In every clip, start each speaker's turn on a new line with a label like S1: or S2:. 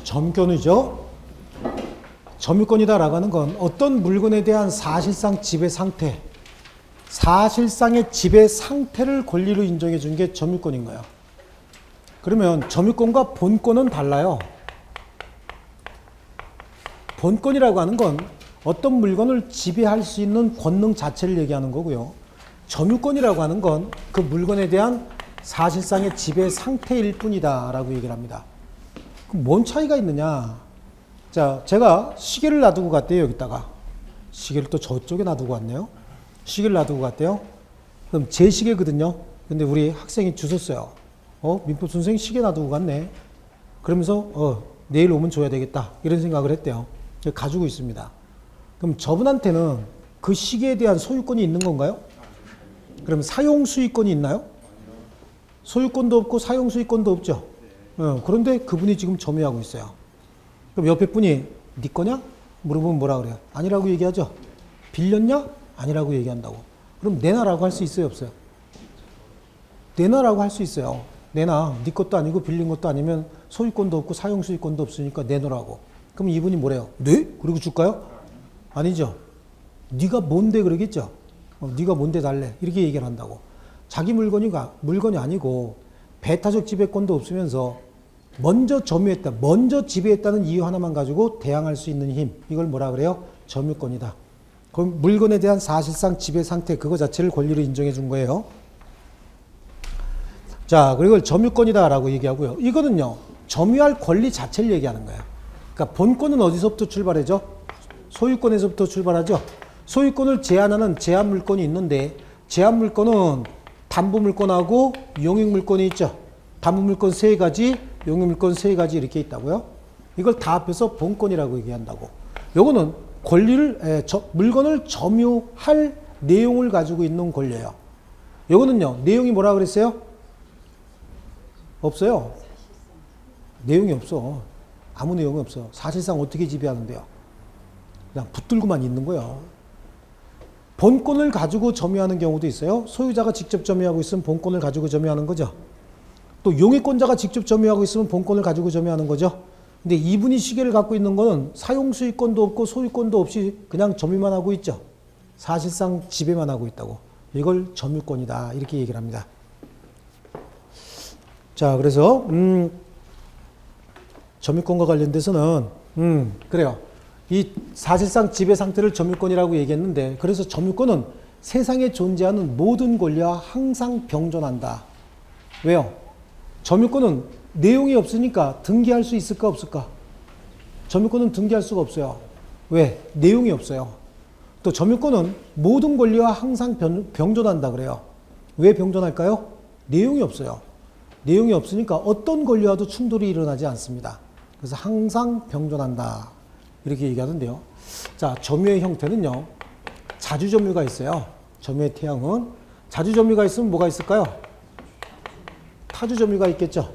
S1: 점권이죠. 점유권이다라고 하는 건 어떤 물건에 대한 사실상 지배 상태, 사실상의 지배 상태를 권리로 인정해 준 게 점유권인 거예요. 그러면 점유권과 본권은 달라요. 본권이라고 하는 건 어떤 물건을 지배할 수 있는 권능 자체를 얘기하는 거고요. 점유권이라고 하는 건 그 물건에 대한 사실상의 지배 상태일 뿐이다라고 얘기를 합니다. 그럼 뭔 차이가 있느냐? 자, 제가 시계를 놔두고 갔대요, 여기다가. 시계를 또 저쪽에 놔두고 왔네요. 시계를 놔두고 갔대요. 그럼 제 시계거든요. 근데 우리 학생이 주웠어요. 민법 선생님 시계 놔두고 갔네. 그러면서, 내일 오면 줘야 되겠다. 이런 생각을 했대요. 가지고 있습니다. 그럼 저분한테는 그 시계에 대한 소유권이 있는 건가요? 그럼 사용 수익권이 있나요? 소유권도 없고 사용 수익권도 없죠. 그런데 그분이 지금 점유하고 있어요. 그럼 옆에 분이 네 거냐? 물어보면 뭐라 그래요? 아니라고 얘기하죠. 빌렸냐? 아니라고 얘기한다고. 그럼 내놔라고 할 수 있어요, 없어요? 내놔라고 할 수 있어요. 내놔. 네 것도 아니고 빌린 것도 아니면 소유권도 없고 사용 수익권도 없으니까 내놓으라고. 그럼 이분이 뭐래요? 네? 그리고 줄까요? 아니죠. 네가 뭔데 그러겠죠. 네가 뭔데 달래. 이렇게 얘기를 한다고. 자기 물건이 아니고 배타적 지배권도 없으면서 먼저 점유했다, 먼저 지배했다는 이유 하나만 가지고 대항할 수 있는 힘. 이걸 뭐라 그래요? 점유권이다. 그럼 물건에 대한 사실상 지배 상태 그거 자체를 권리로 인정해 준 거예요. 자, 그리고 점유권이다라고 얘기하고요. 이거는요, 점유할 권리 자체를 얘기하는 거예요. 그러니까 본권은 어디서부터 출발하죠? 소유권에서부터 출발하죠. 소유권을 제한하는 제한 물건이 있는데 제한 물건은 담보 물건하고 용익 물건이 있죠. 담보 물건 3가지, 용익 물건 3가지 이렇게 있다고요. 이걸 다 합해서 본권이라고 얘기한다고. 요거는 권리를 물건을 점유할 내용을 가지고 있는 권리예요. 요거는요. 내용이 뭐라 그랬어요? 없어요. 내용이 없어. 아무 내용이 없어. 사실상 어떻게 지배하는데요? 그냥 붙들고만 있는 거예요. 본권을 가지고 점유하는 경우도 있어요. 소유자가 직접 점유하고 있으면 본권을 가지고 점유하는 거죠. 또 용익권자가 직접 점유하고 있으면 본권을 가지고 점유하는 거죠. 근데 이분이 시계를 갖고 있는 거는 사용 수익권도 없고 소유권도 없이 그냥 점유만 하고 있죠. 사실상 지배만 하고 있다고. 이걸 점유권이다. 이렇게 얘기를 합니다. 자, 그래서 점유권과 관련돼서는 그래요. 이 사실상 지배 상태를 점유권이라고 얘기했는데, 그래서 점유권은 세상에 존재하는 모든 권리와 항상 병존한다. 왜요? 점유권은 내용이 없으니까 등기할 수 있을까 없을까? 점유권은 등기할 수가 없어요. 왜? 내용이 없어요. 또 점유권은 모든 권리와 항상 병존한다 그래요. 왜 병존할까요? 내용이 없어요. 내용이 없으니까 어떤 권리와도 충돌이 일어나지 않습니다. 그래서 항상 병존한다. 이렇게 얘기하는데요. 자, 점유의 형태는요. 자주점유가 있어요. 점유의 태양은. 자주점유가 있으면 뭐가 있을까요? 타주점유가 있겠죠.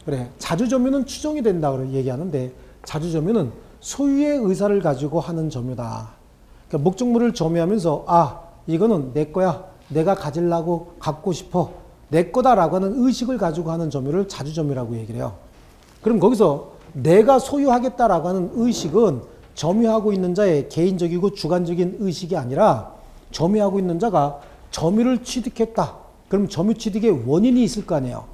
S1: 그래. 자주점유는 추정이 된다. 고 얘기하는데, 자주점유는 소유의 의사를 가지고 하는 점유다. 그러니까 목적물을 점유하면서, 이거는 내 거야. 내가 가지려고 갖고 싶어. 내 거다라고 하는 의식을 가지고 하는 점유를 자주점유라고 얘기를 해요. 그럼 거기서 내가 소유하겠다라고 하는 의식은 점유하고 있는 자의 개인적이고 주관적인 의식이 아니라 점유하고 있는 자가 점유를 취득했다. 그럼 점유 취득의 원인이 있을 거 아니에요.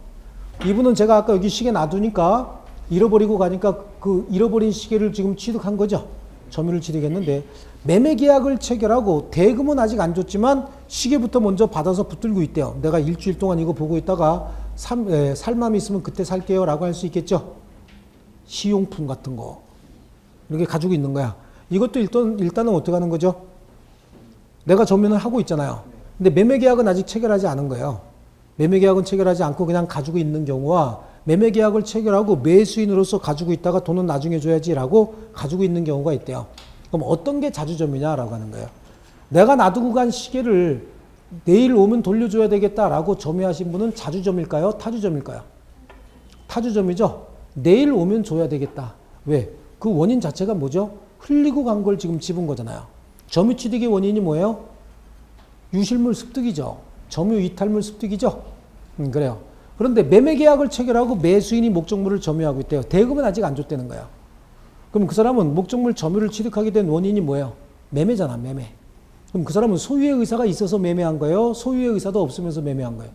S1: 이분은 제가 아까 여기 시계 놔두니까 잃어버리고 가니까 그 잃어버린 시계를 지금 취득한 거죠. 점유를 취득했는데 매매 계약을 체결하고 대금은 아직 안 줬지만 시계부터 먼저 받아서 붙들고 있대요. 내가 일주일 동안 이거 보고 있다가 살 마음이 있으면 그때 살게요 라고 할 수 있겠죠. 시용품 같은 거 이렇게 가지고 있는 거야. 이것도 일단은 어떻게 하는 거죠? 내가 점유를 하고 있잖아요. 근데 매매 계약은 아직 체결하지 않은 거예요. 매매 계약은 체결하지 않고 그냥 가지고 있는 경우와 매매 계약을 체결하고 매수인으로서 가지고 있다가 돈은 나중에 줘야지라고 가지고 있는 경우가 있대요. 그럼 어떤 게 자주점유냐라고 하는 거예요. 내가 놔두고 간 시계를 내일 오면 돌려줘야 되겠다라고 점유하신 분은 자주점일까요? 타주점일까요? 타주점이죠. 내일 오면 줘야 되겠다. 왜? 그 원인 자체가 뭐죠? 흘리고 간 걸 지금 집은 거잖아요. 점유취득의 원인이 뭐예요? 유실물 습득이죠. 점유 이탈물 습득이죠. 그래요. 그런데 매매계약을 체결하고 매수인이 목적물을 점유하고 있대요. 대금은 아직 안 줬다는 거예요. 그럼 그 사람은 목적물 점유를 취득하게 된 원인이 뭐예요? 매매잖아, 매매. 그럼 그 사람은 소유의 의사가 있어서 매매한 거예요? 소유의 의사도 없으면서 매매한 거예요?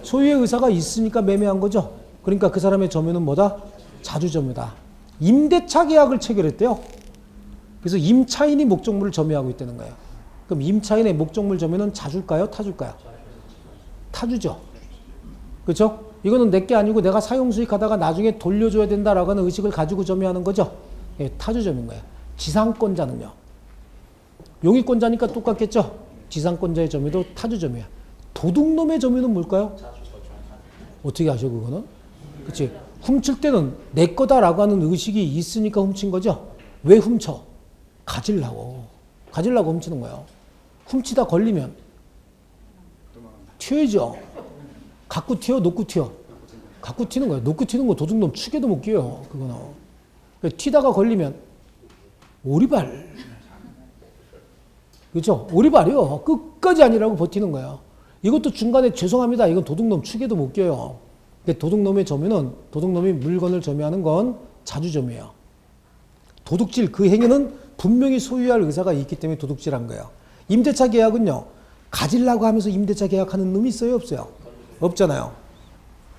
S1: 소유의 의사가 있으니까 매매한 거죠. 그러니까 그 사람의 점유는 뭐다? 자주점유다. 임대차 계약을 체결했대요. 그래서 임차인이 목적물을 점유하고 있다는 거예요. 그럼 임차인의 목적물 점유는 자줄까요? 타줄까요? 타주죠. 그렇죠? 이거는 내게 아니고 내가 사용수익하다가 나중에 돌려줘야 된다라고 하는 의식을 가지고 점유하는 거죠. 예, 타주점인 거예요. 지상권자는요. 용의권자니까 똑같겠죠. 지상권자의 점유도 타주점이야. 도둑놈의 점유는 뭘까요? 어떻게 아셔 그거는? 그렇지. 훔칠 때는 내 거다라고 하는 의식이 있으니까 훔친 거죠. 왜 훔쳐? 가지려고 훔치는 거예요. 훔치다 걸리면 튀어야죠. 갖고 튀어, 놓고 튀어. 갖고 튀는 거예요. 놓고 튀는 거 도둑놈 축에도 못 끼요. 그거는. 튀다가 걸리면 오리발. 그렇죠? 오리발이요. 끝까지 아니라고 버티는 거예요. 이것도 중간에 죄송합니다. 이건 도둑놈 축에도 못 껴요. 도둑놈의 점유는 도둑놈이 물건을 점유하는 건 자주점유예요. 도둑질 그 행위는 분명히 소유할 의사가 있기 때문에 도둑질한 거예요. 임대차 계약은요. 가지려고 하면서 임대차 계약하는 놈이 있어요? 없어요? 없잖아요.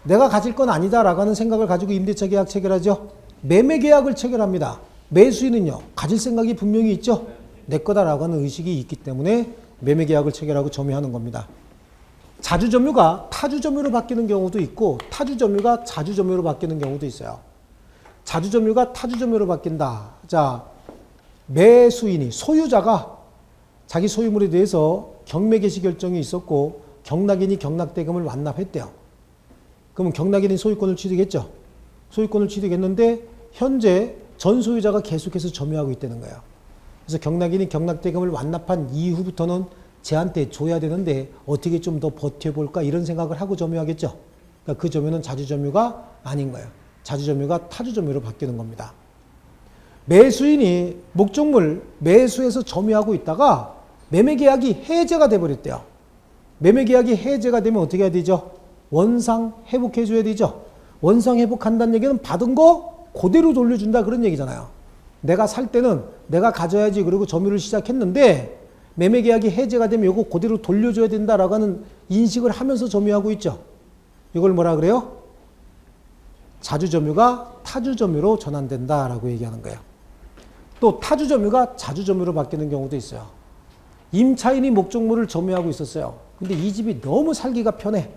S1: 내가 가질 건 아니다라고 하는 생각을 가지고 임대차 계약 체결하죠. 매매 계약을 체결합니다. 매수인은요. 가질 생각이 분명히 있죠. 내 거다라고 하는 의식이 있기 때문에 매매 계약을 체결하고 점유하는 겁니다. 자주점유가 타주점유로 바뀌는 경우도 있고 타주점유가 자주점유로 바뀌는 경우도 있어요. 자주점유가 타주점유로 바뀐다. 자, 매수인이 소유자가 자기 소유물에 대해서 경매 개시 결정이 있었고 경락인이 경락대금을 완납했대요. 그러면 경락인이 소유권을 취득했죠. 소유권을 취득했는데 현재 전 소유자가 계속해서 점유하고 있다는 거예요. 그래서 경락인이 경락대금을 완납한 이후부터는 쟤한테 줘야 되는데 어떻게 좀 더 버텨볼까 이런 생각을 하고 점유하겠죠. 그러니까 그 점유는 자주점유가 아닌 거예요. 자주점유가 타주점유로 바뀌는 겁니다. 매수인이 목적물 매수해서 점유하고 있다가 매매계약이 해제가 돼버렸대요. 매매계약이 해제가 되면 어떻게 해야 되죠? 원상 회복해줘야 되죠. 원상 회복한다는 얘기는 받은 거 그대로 돌려준다 그런 얘기잖아요. 내가 살 때는 내가 가져야지 그러고 점유를 시작했는데 매매계약이 해제가 되면 이거 그대로 돌려줘야 된다라고 하는 인식을 하면서 점유하고 있죠. 이걸 뭐라 그래요? 자주점유가 타주점유로 전환된다라고 얘기하는 거예요. 또 타주점유가 자주점유로 바뀌는 경우도 있어요. 임차인이 목적물을 점유하고 있었어요. 근데 이 집이 너무 살기가 편해.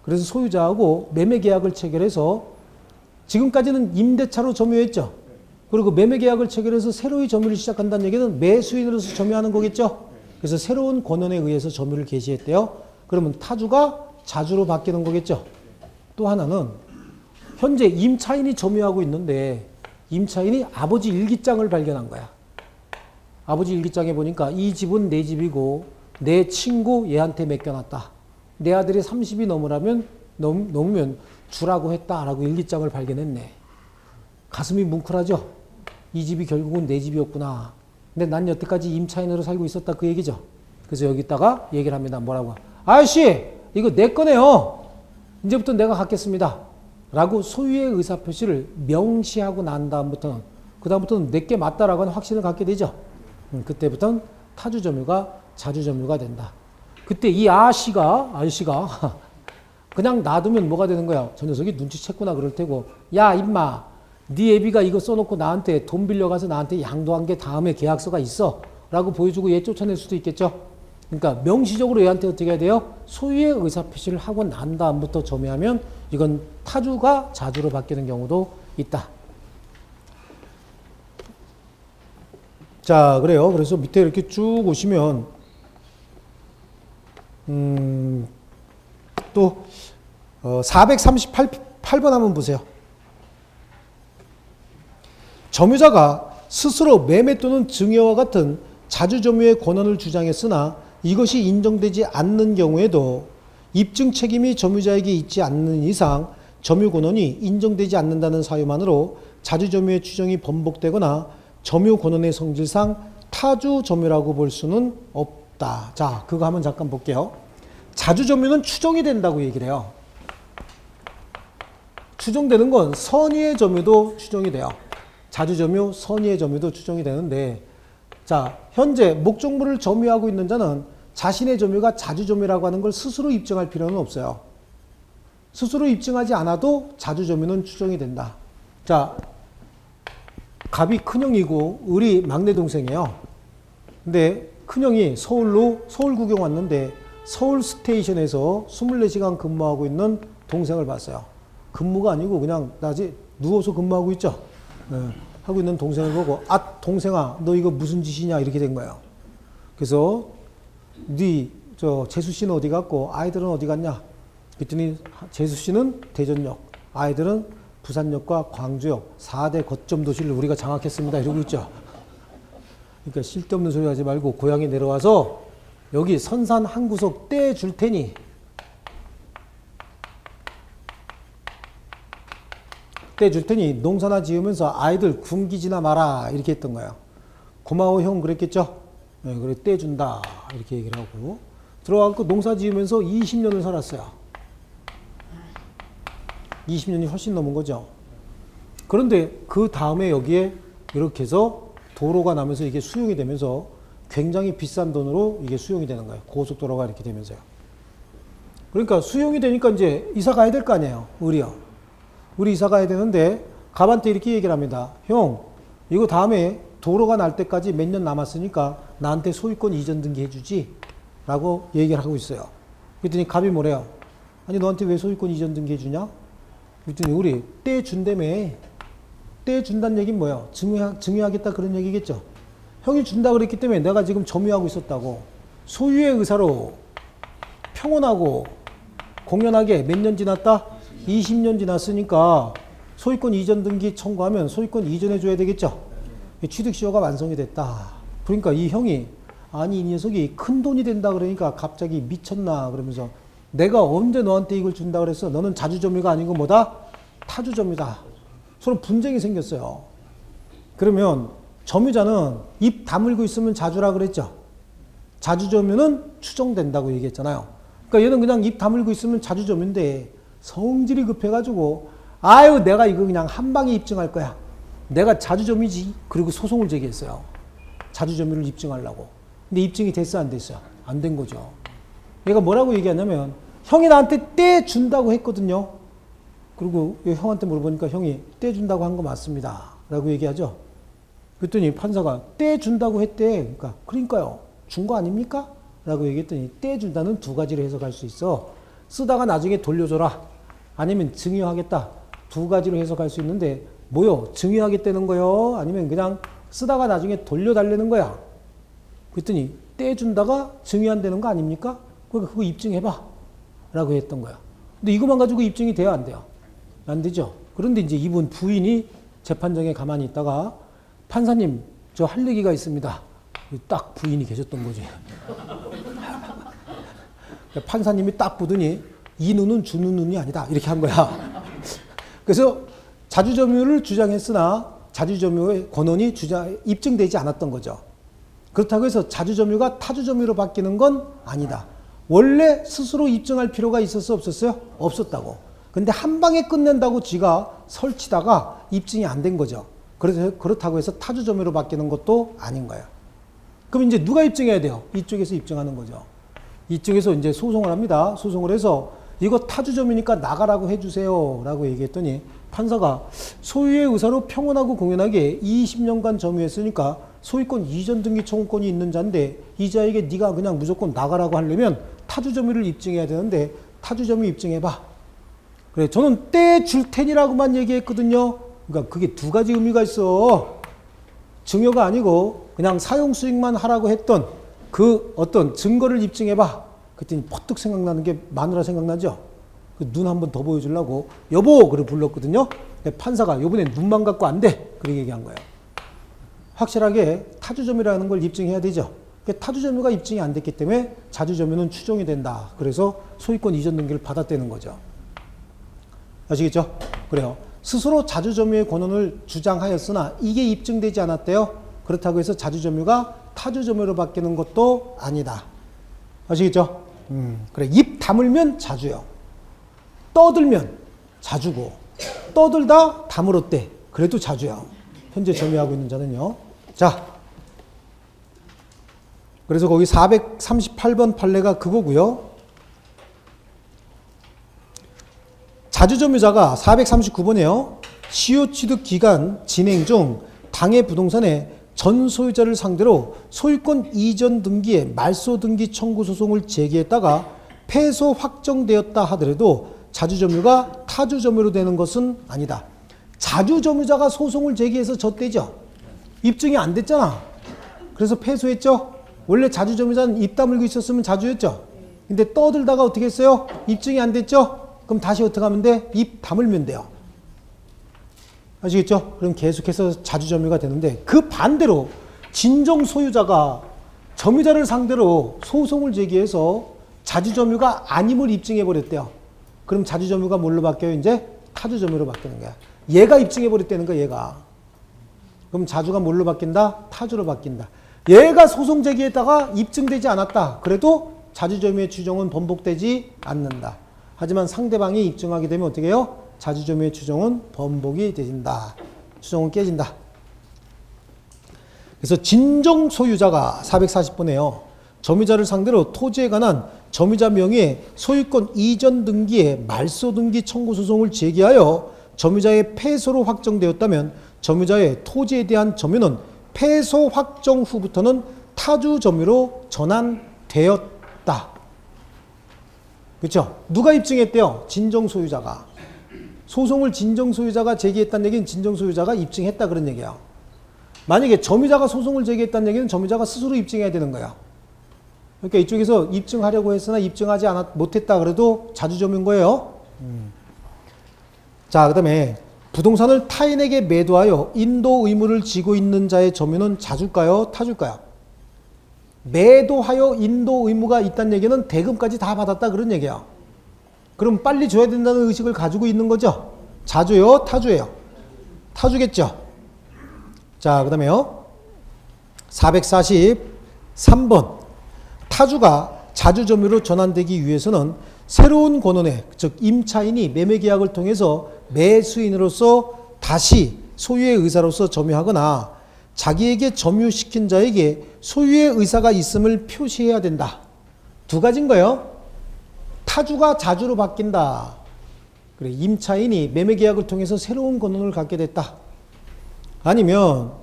S1: 그래서 소유자하고 매매계약을 체결해서 지금까지는 임대차로 점유했죠. 그리고 매매계약을 체결해서 새로이 점유를 시작한다는 얘기는 매수인으로서 점유하는 거겠죠. 그래서 새로운 권한에 의해서 점유를 개시했대요. 그러면 타주가 자주로 바뀌는 거겠죠. 또 하나는 현재 임차인이 점유하고 있는데 임차인이 아버지 일기장을 발견한 거야. 아버지 일기장에 보니까 이 집은 내 집이고 내 친구 얘한테 맡겨놨다. 내 아들이 30이 넘으면 주라고 했다라고 일기장을 발견했네. 가슴이 뭉클하죠. 이 집이 결국은 내 집이었구나. 근데 난 여태까지 임차인으로 살고 있었다 그 얘기죠. 그래서 여기다가 얘기를 합니다. 뭐라고? 아저씨 이거 내 거네요. 이제부터 내가 갖겠습니다. 라고 소유의 의사표시를 명시하고 난 다음부터는 내게 맞다라고 하는 확신을 갖게 되죠. 그때부터는 타주점유가 자주점유가 된다. 그때 이 아저씨가 그냥 놔두면 뭐가 되는 거야? 저 녀석이 눈치챘구나 그럴 테고 야 임마 네 애비가 이거 써놓고 나한테 돈 빌려가서 나한테 양도한 게 다음에 계약서가 있어 라고 보여주고 얘 쫓아낼 수도 있겠죠. 그러니까 명시적으로 얘한테 어떻게 해야 돼요? 소유의 의사표시를 하고 난 다음부터 점유하면 이건 타주가 자주로 바뀌는 경우도 있다. 자, 그래요. 그래서 밑에 이렇게 쭉 오시면 또 438번 한번 보세요. 점유자가 스스로 매매 또는 증여와 같은 자주점유의 권한을 주장했으나 이것이 인정되지 않는 경우에도 입증 책임이 점유자에게 있지 않는 이상 점유 권한이 인정되지 않는다는 사유만으로 자주점유의 추정이 번복되거나 점유 권한의 성질상 타주 점유라고 볼 수는 없다. 자, 그거 한번 잠깐 볼게요. 자주 점유는 추정이 된다고 얘기를 해요. 추정되는 건 선의의 점유도 추정이 돼요. 자주점유, 선의의 점유도 추정이 되는데, 자, 현재 목적물을 점유하고 있는 자는 자신의 점유가 자주점유라고 하는 걸 스스로 입증할 필요는 없어요. 스스로 입증하지 않아도 자주점유는 추정이 된다. 자, 갑이 큰형이고 을이 막내 동생이에요. 근데 큰형이 서울 구경 왔는데 서울 스테이션에서 24시간 근무하고 있는 동생을 봤어요. 근무가 아니고 그냥 낮에 누워서 근무하고 있죠. 네, 하고 있는 동생을 보고 아 동생아 너 이거 무슨 짓이냐 이렇게 된 거예요. 그래서 재수 씨는 어디 갔고 아이들은 어디 갔냐? 그랬더니 재수 씨는 대전역, 아이들은 부산역과 광주역 4대 거점 도시를 우리가 장악했습니다. 이러고 있죠. 그러니까 쓸데없는 소리 하지 말고 고향에 내려와서 여기 선산 한 구석 떼줄 테니 농사나 지으면서 아이들 굶기지나 마라 이렇게 했던 거예요. 고마워 형 그랬겠죠. 네, 그래 떼준다 이렇게 얘기를 하고 들어가고 농사 지으면서 20년을 살았어요. 20년이 훨씬 넘은 거죠. 그런데 그 다음에 여기에 이렇게 해서 도로가 나면서 이게 수용이 되면서 굉장히 비싼 돈으로 이게 수용이 되는 거예요. 고속도로가 이렇게 되면서요. 그러니까 수용이 되니까 이제 이사 가야 될 거 아니에요. 우리 이사 가야 되는데 갑한테 이렇게 얘기를 합니다. 형, 이거 다음에 도로가 날 때까지 몇 년 남았으니까 나한테 소유권 이전 등기 해주지? 라고 얘기를 하고 있어요. 그랬더니 갑이 뭐래요? 아니 너한테 왜 소유권 이전 등기 해주냐? 그랬더니 우리 떼준다며. 떼준다는 얘기는 뭐예요? 증여하겠다 그런 얘기겠죠. 형이 준다 그랬기 때문에 내가 지금 점유하고 있었다고. 소유의 의사로 평온하고 공연하게 몇 년 지났다? 20년 지났으니까 소유권 이전 등기 청구하면 소유권 이전해 줘야 되겠죠. 취득시효가 완성이 됐다. 그러니까 이 형이 아니 이 녀석이 큰 돈이 된다 그러니까 갑자기 미쳤나 그러면서 내가 언제 너한테 이걸 준다 그랬어? 너는 자주점유가 아니고 뭐다? 타주점유다. 서로 분쟁이 생겼어요. 그러면 점유자는 입 다물고 있으면 자주라 그랬죠. 자주점유는 추정된다고 얘기했잖아요. 그러니까 얘는 그냥 입 다물고 있으면 자주점유인데 성질이 급해가지고 아유 내가 이거 그냥 한 방에 입증할 거야. 내가 자주점유지. 그리고 소송을 제기했어요. 자주점유를 입증하려고. 근데 입증이 됐어 안 됐어요? 안 된 거죠. 얘가 뭐라고 얘기하냐면 형이 나한테 떼준다고 했거든요. 그리고 형한테 물어보니까 형이 떼준다고 한 거 맞습니다. 라고 얘기하죠. 그랬더니 판사가 떼준다고 했대. 그러니까요. 준 거 아닙니까? 라고 얘기했더니 떼준다는 두 가지로 해석할 수 있어. 쓰다가 나중에 돌려줘라. 아니면 증여하겠다. 두 가지로 해석할 수 있는데 뭐요? 증여하겠다는 거요? 아니면 그냥 쓰다가 나중에 돌려달라는 거야? 그랬더니 떼준다가 증여한다는 거 아닙니까? 그러니까 그거 입증해봐. 라고 했던 거야. 근데 이것만 가지고 입증이 돼야 안 돼요? 안 되죠. 그런데 이제 이분 부인이 재판장에 가만히 있다가 판사님 저 할 얘기가 있습니다. 딱 부인이 계셨던 거지. 판사님이 딱 보더니 이 눈은 주는 눈이 아니다. 이렇게 한 거야. 그래서 자주점유를 주장했으나 자주점유의 권한이 입증되지 않았던 거죠. 그렇다고 해서 자주점유가 타주점유로 바뀌는 건 아니다. 원래 스스로 입증할 필요가 있었어 없었어요? 없었다고. 근데 한 방에 끝낸다고 지가 설치다가 입증이 안 된 거죠. 그래서 그렇다고 해서 타주점유로 바뀌는 것도 아닌 거예요. 그럼 이제 누가 입증해야 돼요? 이쪽에서 입증하는 거죠. 이쪽에서 이제 소송을 합니다. 소송을 해서 이거 타주점유니까 나가라고 해주세요. 라고 얘기했더니 판사가 소유의 의사로 평온하고 공연하게 20년간 점유했으니까 소유권 이전 등기 청구권이 있는 자인데 이 자에게 네가 그냥 무조건 나가라고 하려면 타주점유를 입증해야 되는데 타주점유 입증해봐. 그래, 저는 떼줄 테니라고만 얘기했거든요. 그러니까 그게 두 가지 의미가 있어. 증여가 아니고 그냥 사용 수익만 하라고 했던 그 어떤 증거를 입증해봐. 그랬더니 퍼뜩 생각나는 게 마누라 생각나죠? 그 눈 한 번 더 보여주려고 여보! 그래 불렀거든요. 판사가 이번엔 눈만 갖고 안 돼. 그렇게 얘기한 거예요. 확실하게 타주점유라는 걸 입증해야 되죠. 타주점유가 입증이 안 됐기 때문에 자주점유는 추정이 된다. 그래서 소유권 이전 등기를 받았다는 거죠. 아시겠죠? 그래요. 스스로 자주점유의 권한을 주장하였으나 이게 입증되지 않았대요. 그렇다고 해서 자주점유가 타주점유로 바뀌는 것도 아니다. 아시겠죠? 그래. 입 다물면 자주요. 떠들면 자주고 떠들다 다 물었대. 그래도 자주야. 현재 점유하고 있는 자는요. 자, 그래서 거기 438번 판례가 그거고요. 자주점유자가 439번이에요. 시효 취득 기간 진행 중 당해 부동산의 전 소유자를 상대로 소유권 이전 등기에 말소 등기 청구 소송을 제기했다가 패소 확정되었다 하더라도 자주점유가 타주점유로 되는 것은 아니다. 자주점유자가 소송을 제기해서 졌대죠. 입증이 안 됐잖아. 그래서 패소했죠. 원래 자주점유자는 입 다물고 있었으면 자주였죠. 근데 떠들다가 어떻게 했어요? 입증이 안 됐죠. 그럼 다시 어떻게 하면 돼? 입 다물면 돼요. 아시겠죠? 그럼 계속해서 자주점유가 되는데 그 반대로 진정 소유자가 점유자를 상대로 소송을 제기해서 자주점유가 아님을 입증해 버렸대요. 그럼 자주점유가 뭘로 바뀌어요? 이제 타주점유로 바뀌는 거야. 얘가 입증해 버렸다는 거야, 얘가. 그럼 자주가 뭘로 바뀐다? 타주로 바뀐다. 얘가 소송 제기했다가 입증되지 않았다. 그래도 자주점유의 추정은 번복되지 않는다. 하지만 상대방이 입증하게 되면 어떻게 해요? 자주점유의 추정은 번복이 되진다. 추정은 깨진다. 그래서 진정 소유자가 440번에요. 점유자를 상대로 토지에 관한 점유자 명의의 소유권 이전 등기에 말소 등기 청구 소송을 제기하여 점유자의 패소로 확정되었다면 점유자의 토지에 대한 점유는 패소 확정 후부터는 타주 점유로 전환되었다. 그렇죠? 누가 입증했대요? 진정 소유자가. 소송을 진정 소유자가 제기했다는 얘기는 진정 소유자가 입증했다 그런 얘기야. 만약에 점유자가 소송을 제기했다는 얘기는 점유자가 스스로 입증해야 되는 거야. 그러니까 이쪽에서 입증하려고 했으나 입증하지 못했다 그래도 자주점유인 거예요. 자, 그 다음에 부동산을 타인에게 매도하여 인도 의무를 지고 있는 자의 점유는 자주일까요? 타주일까요? 매도하여 인도 의무가 있다는 얘기는 대금까지 다 받았다 그런 얘기야. 그럼 빨리 줘야 된다는 의식을 가지고 있는 거죠. 자주요? 타주예요? 타주겠죠. 자, 그 다음에요. 443번. 타주가 자주점유로 전환되기 위해서는 새로운 권원의, 즉 임차인이 매매계약을 통해서 매수인으로서 다시 소유의 의사로서 점유하거나 자기에게 점유시킨 자에게 소유의 의사가 있음을 표시해야 된다. 두 가지인 거예요. 타주가 자주로 바뀐다. 그래, 임차인이 매매계약을 통해서 새로운 권한을 갖게 됐다. 아니면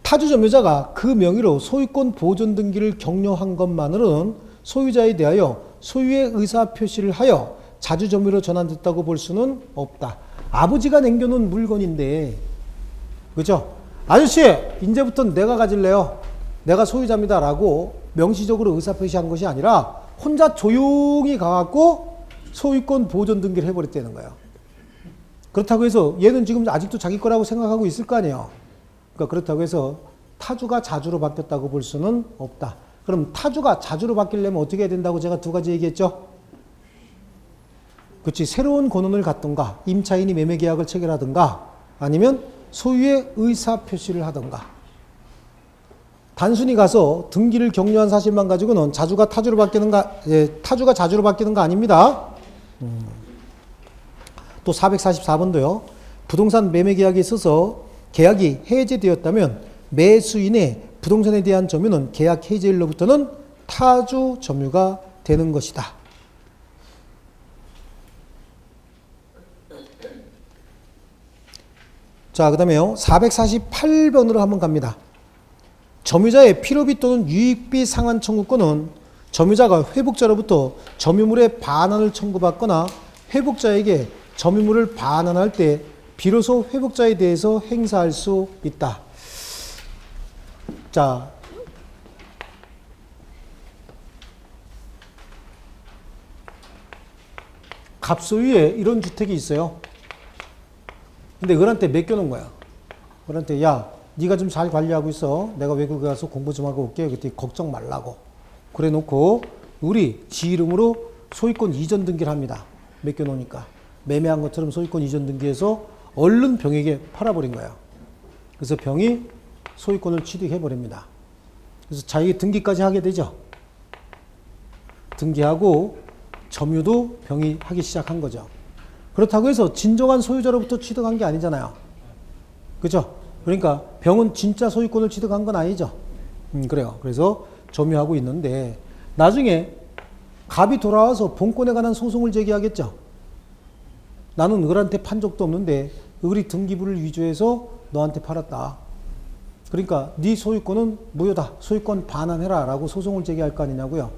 S1: 타주점유자가 그 명의로 소유권 보존 등기를 격려한 것만으로는 소유자에 대하여 소유의 의사 표시를 하여 자주점유로 전환됐다고 볼 수는 없다. 아버지가 남겨놓은 물건인데, 그죠? 아저씨, 이제부터 내가 가질래요. 내가 소유자입니다. 라고 명시적으로 의사표시한 것이 아니라 혼자 조용히 가갖고 소유권 보존 등기를 해버렸다는 거예요. 그렇다고 해서 얘는 지금 아직도 자기 거라고 생각하고 있을 거 아니에요. 그러니까 그렇다고 해서 타주가 자주로 바뀌었다고 볼 수는 없다. 그럼 타주가 자주로 바뀌려면 어떻게 해야 된다고 제가 두 가지 얘기했죠? 그렇지. 새로운 권한을 갖든가 임차인이 매매계약을 체결하든가 아니면 소유의 의사표시를 하든가. 단순히 가서 등기를 격려한 사실만 가지고는 자주가 타주로 바뀌는가, 타주가 자주로 바뀌는 거 아닙니다. 또 444번도요. 부동산 매매계약에 있어서 계약이 해제되었다면 매수인의 부동산에 대한 점유는 계약 해제일로부터는 타주 점유가 되는 것이다. 자, 그 다음에요. 448번으로 한번 갑니다. 점유자의 필요비 또는 유익비 상환 청구권은 점유자가 회복자로부터 점유물의 반환을 청구받거나 회복자에게 점유물을 반환할 때 비로소 회복자에 대해서 행사할 수 있다. 자, 갑소유에 이런 주택이 있어요. 근데 을한테 맡겨놓은 거야. 을한테 야, 네가 좀 잘 관리하고 있어. 내가 외국에 가서 공부 좀 하고 올게. 그때 걱정 말라고. 그래 놓고 우리 지 이름으로 소유권 이전 등기를 합니다. 맡겨놓으니까. 매매한 것처럼 소유권 이전 등기해서 얼른 병에게 팔아버린 거예요. 그래서 병이 소유권을 취득해버립니다. 그래서 자기 등기까지 하게 되죠. 등기하고 점유도 병이 하기 시작한 거죠. 그렇다고 해서 진정한 소유자로부터 취득한 게 아니잖아요. 그죠? 그러니까 병은 진짜 소유권을 취득한 건 아니죠. 그래요. 그래서 점유하고 있는데 나중에 갑이 돌아와서 본권에 관한 소송을 제기하겠죠. 나는 을한테 판 적도 없는데 을이 등기부를 위조해서 너한테 팔았다. 그러니까 네 소유권은 무효다. 소유권 반환해라 라고 소송을 제기할 거 아니냐고요.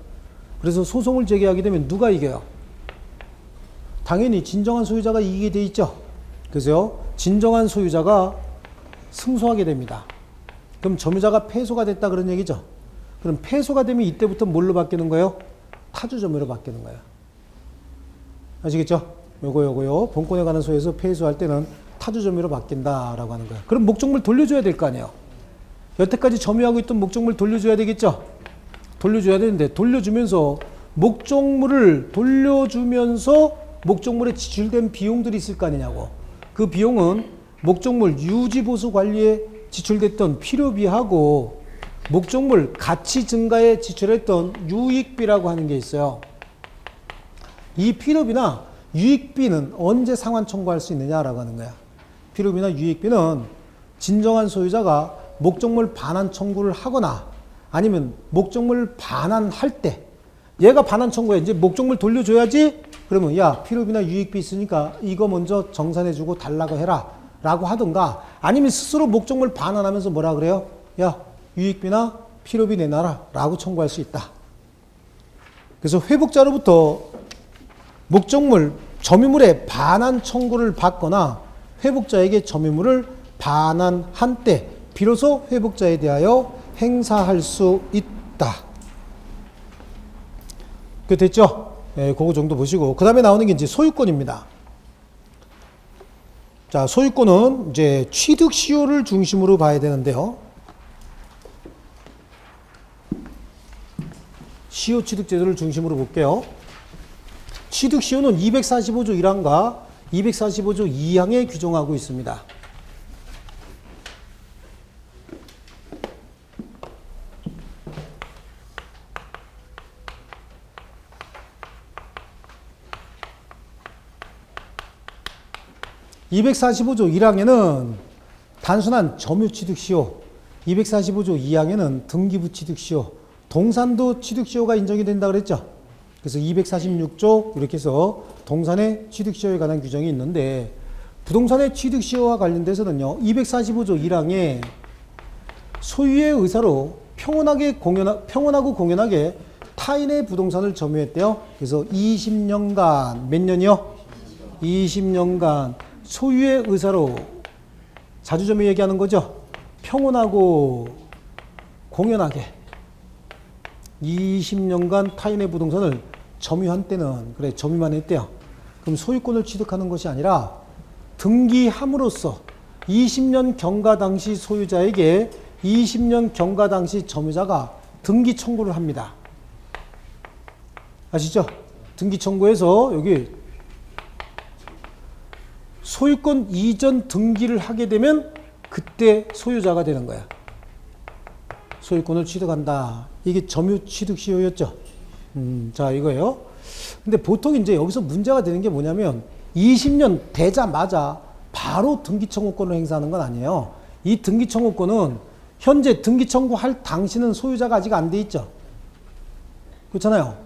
S1: 그래서 소송을 제기하게 되면 누가 이겨요? 당연히 진정한 소유자가 이기게 돼 있죠. 그래서 진정한 소유자가 승소하게 됩니다. 그럼 점유자가 패소가 됐다 그런 얘기죠. 그럼 패소가 되면 이때부터 뭘로 바뀌는 거예요? 타주점유로 바뀌는 거예요. 아시겠죠? 요거요. 본권에 관한 소유에서 패소할 때는 타주점유로 바뀐다라고 하는 거예요. 그럼 목적물 돌려줘야 될 거 아니에요. 여태까지 점유하고 있던 목적물 돌려줘야 되겠죠? 돌려줘야 되는데 돌려주면서 목적물을 돌려주면서 목적물에 지출된 비용들이 있을 거 아니냐고. 그 비용은 목적물 유지보수 관리에 지출됐던 필요비하고 목적물 가치 증가에 지출했던 유익비라고 하는 게 있어요. 이 필요비나 유익비는 언제 상환 청구할 수 있느냐라고 하는 거야. 필요비나 유익비는 진정한 소유자가 목적물 반환 청구를 하거나 아니면 목적물 반환할 때 얘가 반환 청구해. 이제 목적물 돌려줘야지. 그러면 야 필요비나 유익비 있으니까 이거 먼저 정산해주고 달라고 해라 라고 하든가 아니면 스스로 목적물 반환하면서 뭐라 그래요? 야 유익비나 필요비 내놔라 라고 청구할 수 있다. 그래서 회복자로부터 목적물 점유물의 반환 청구를 받거나 회복자에게 점유물을 반환한 때 비로소 회복자에 대하여 행사할 수 있다. 그 됐죠? 예, 그거 정도 보시고 그 다음에 나오는 게 이제 소유권입니다. 자, 소유권은 이제 취득 시효를 중심으로 봐야 되는데요. 시효 취득 제도를 중심으로 볼게요. 취득 시효는 245조 1항과 245조 2항에 규정하고 있습니다. (245조 1항에는) 단순한 점유 취득 시효, 245조 2항에는 등기부 취득 시효, 동산도 취득 시효가 인정이 된다 그랬죠. 그래서 246조 이렇게 해서 동산의 취득 시효에 관한 규정이 있는데 부동산의 취득 시효와 관련돼서는요. 245조 1항에 소유의 의사로 평온하고 공연하게 타인의 부동산을 점유했대요. 그래서 20년간 몇 년이요? 20년간 소유의 의사로 자주점유 얘기하는 거죠. 평온하고 공연하게 20년간 타인의 부동산을 점유한 때는 그래 점유만 했대요. 그럼 소유권을 취득하는 것이 아니라 등기함으로써 20년 경과 당시 소유자에게 20년 경과 당시 점유자가 등기 청구를 합니다. 아시죠? 등기 청구해서 여기 소유권 이전 등기를 하게 되면 그때 소유자가 되는 거야. 소유권을 취득한다. 이게 점유 취득 시효였죠. 자, 이거예요. 근데 보통 이제 여기서 문제가 되는 게 뭐냐면 20년 되자마자 바로 등기 청구권을 행사하는 건 아니에요. 이 등기 청구권은 현재 등기 청구할 당시는 소유자가 아직 안 돼 있죠. 그렇잖아요.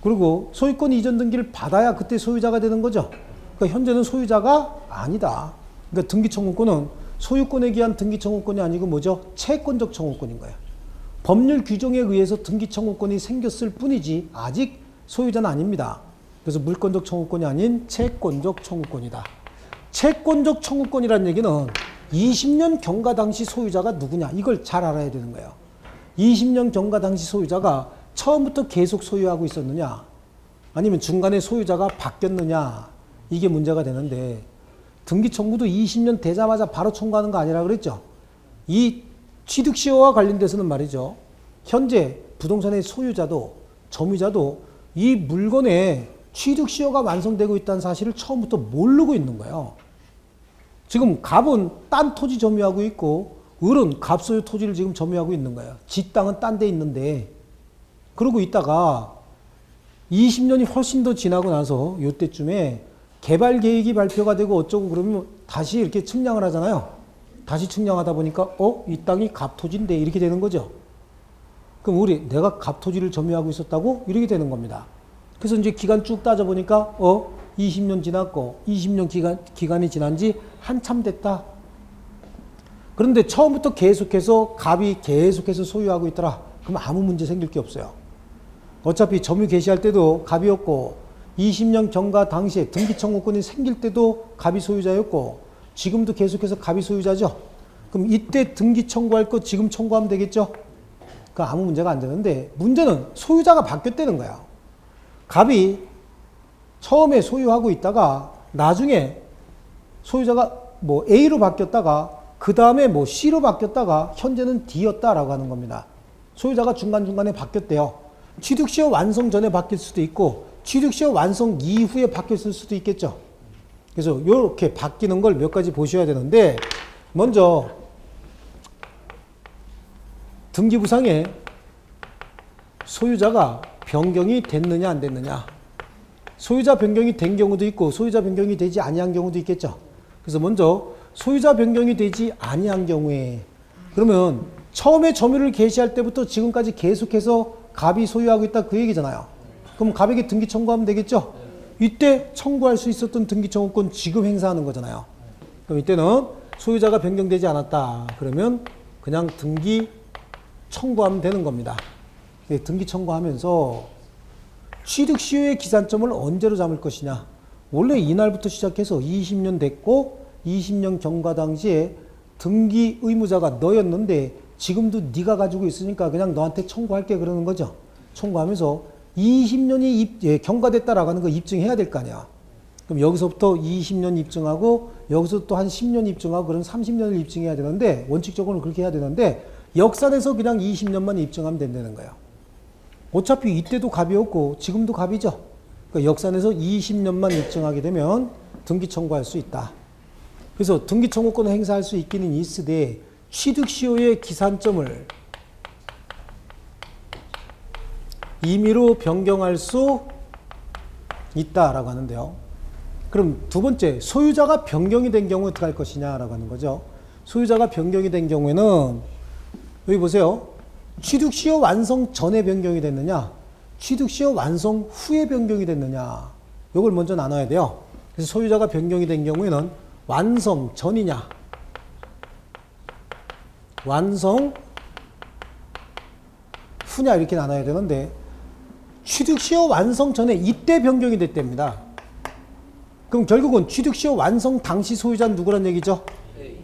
S1: 그리고 소유권 이전 등기를 받아야 그때 소유자가 되는 거죠. 그러니까 현재는 소유자가 아니다. 그러니까 등기 청구권은 소유권에 기한 등기 청구권이 아니고 뭐죠? 채권적 청구권인 거예요. 법률 규정에 의해서 등기 청구권이 생겼을 뿐이지 아직 소유자는 아닙니다. 그래서 물권적 청구권이 아닌 채권적 청구권이다. 채권적 청구권이라는 얘기는 20년 경과 당시 소유자가 누구냐 이걸 잘 알아야 되는 거예요. 20년 경과 당시 소유자가 처음부터 계속 소유하고 있었느냐 아니면 중간에 소유자가 바뀌었느냐 이게 문제가 되는데 등기 청구도 20년 되자마자 바로 청구하는 거 아니라 그랬죠. 이 취득시효와 관련돼서는 말이죠. 현재 부동산의 소유자도 점유자도 이 물건의 취득시효가 완성되고 있다는 사실을 처음부터 모르고 있는 거예요. 지금 갑은 딴 토지 점유하고 있고 을은 갑소유 토지를 지금 점유하고 있는 거예요. 지 땅은 딴 데 있는데 그러고 있다가 20년이 훨씬 더 지나고 나서 이때쯤에 개발 계획이 발표가 되고 어쩌고 그러면 다시 이렇게 측량을 하잖아요. 다시 측량하다 보니까 이 땅이 갑토지인데 이렇게 되는 거죠. 그럼 내가 갑토지를 점유하고 있었다고 이렇게 되는 겁니다. 그래서 이제 기간 쭉 따져보니까 20년 지났고 20년 기간이 지난 지 한참 됐다. 그런데 처음부터 계속해서 갑이 계속해서 소유하고 있더라. 그럼 아무 문제 생길 게 없어요. 어차피 점유 개시할 때도 갑이었고 20년 경과 당시에 등기 청구권이 생길 때도 갑이 소유자였고 지금도 계속해서 갑이 소유자죠. 그럼 이때 등기 청구할 거 지금 청구하면 되겠죠? 그 아무 문제가 안 되는데 문제는 소유자가 바뀌었다는 거야. 갑이 처음에 소유하고 있다가 나중에 소유자가 뭐 A로 바뀌었다가 그 다음에 뭐 C로 바뀌었다가 현재는 D였다라고 하는 겁니다. 소유자가 중간중간에 바뀌었대요. 취득시효 완성 전에 바뀔 수도 있고 취득시효 완성 이후에 바뀌었을 수도 있겠죠. 그래서 이렇게 바뀌는 걸 몇 가지 보셔야 되는데 먼저 등기부상에 소유자가 변경이 됐느냐 안 됐느냐. 소유자 변경이 된 경우도 있고 소유자 변경이 되지 아니한 경우도 있겠죠. 그래서 먼저 소유자 변경이 되지 아니한 경우에 그러면 처음에 점유를 개시할 때부터 지금까지 계속해서 갑이 소유하고 있다 그 얘기잖아요. 그럼 갑에게 등기 청구하면 되겠죠. 이때 청구할 수 있었던 등기 청구권 지금 행사하는 거잖아요. 그럼 이때는 소유자가 변경되지 않았다. 그러면 그냥 등기 청구하면 되는 겁니다. 등기 청구하면서 취득시효의 기산점을 언제로 잡을 것이냐. 원래 이날부터 시작해서 20년 됐고 20년 경과 당시에 등기 의무자가 너였는데 지금도 네가 가지고 있으니까 그냥 너한테 청구할게 그러는 거죠. 청구하면서 20년이 경과됐다라고 하는 거 입증해야 될 거 아니야. 그럼 여기서부터 20년 입증하고 여기서 또 한 10년 입증하고 그럼 30년을 입증해야 되는데 원칙적으로는 그렇게 해야 되는데 역산해서 그냥 20년만 입증하면 된다는 거예요. 어차피 이때도 갑이었고 지금도 갑이죠. 그러니까 역산해서 20년만 입증하게 되면 등기 청구할 수 있다. 그래서 등기 청구권을 행사할 수 있기는 있으되 취득시효의 기산점을 임의로 변경할 수 있다라고 하는데요. 그럼 두 번째, 소유자가 변경이 된 경우 어떻게 할 것이냐라고 하는 거죠. 소유자가 변경이 된 경우에는 여기 보세요. 취득시효 완성 전에 변경이 됐느냐, 취득시효 완성 후에 변경이 됐느냐, 이걸 먼저 나눠야 돼요. 그래서 소유자가 변경이 된 경우에는 완성 전이냐, 완성 후냐 이렇게 나눠야 되는데 취득시효 완성 전에 이때 변경이 됐답니다. 그럼 결국은 취득시효 완성 당시 소유자는 누구란 얘기죠?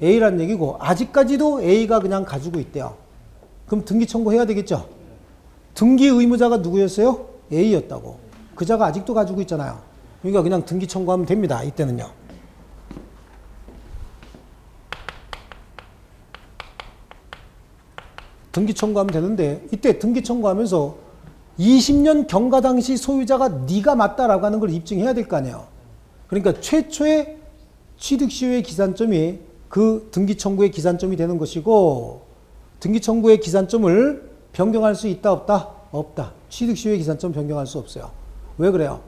S1: A란 얘기고 아직까지도 A가 그냥 가지고 있대요. 그럼 등기 청구해야 되겠죠? 등기 의무자가 누구였어요? A였다고. 그자가 아직도 가지고 있잖아요. 그러니까 그냥 등기 청구하면 됩니다. 이때는요. 등기 청구하면 되는데 이때 등기 청구하면서 20년 경과 당시 소유자가 네가 맞다라고 하는 걸 입증해야 될 거 아니에요. 그러니까 최초의 취득시효의 기산점이 그 등기 청구의 기산점이 되는 것이고 등기 청구의 기산점을 변경할 수 있다 없다? 없다. 취득시효의 기산점 변경할 수 없어요. 왜 그래요?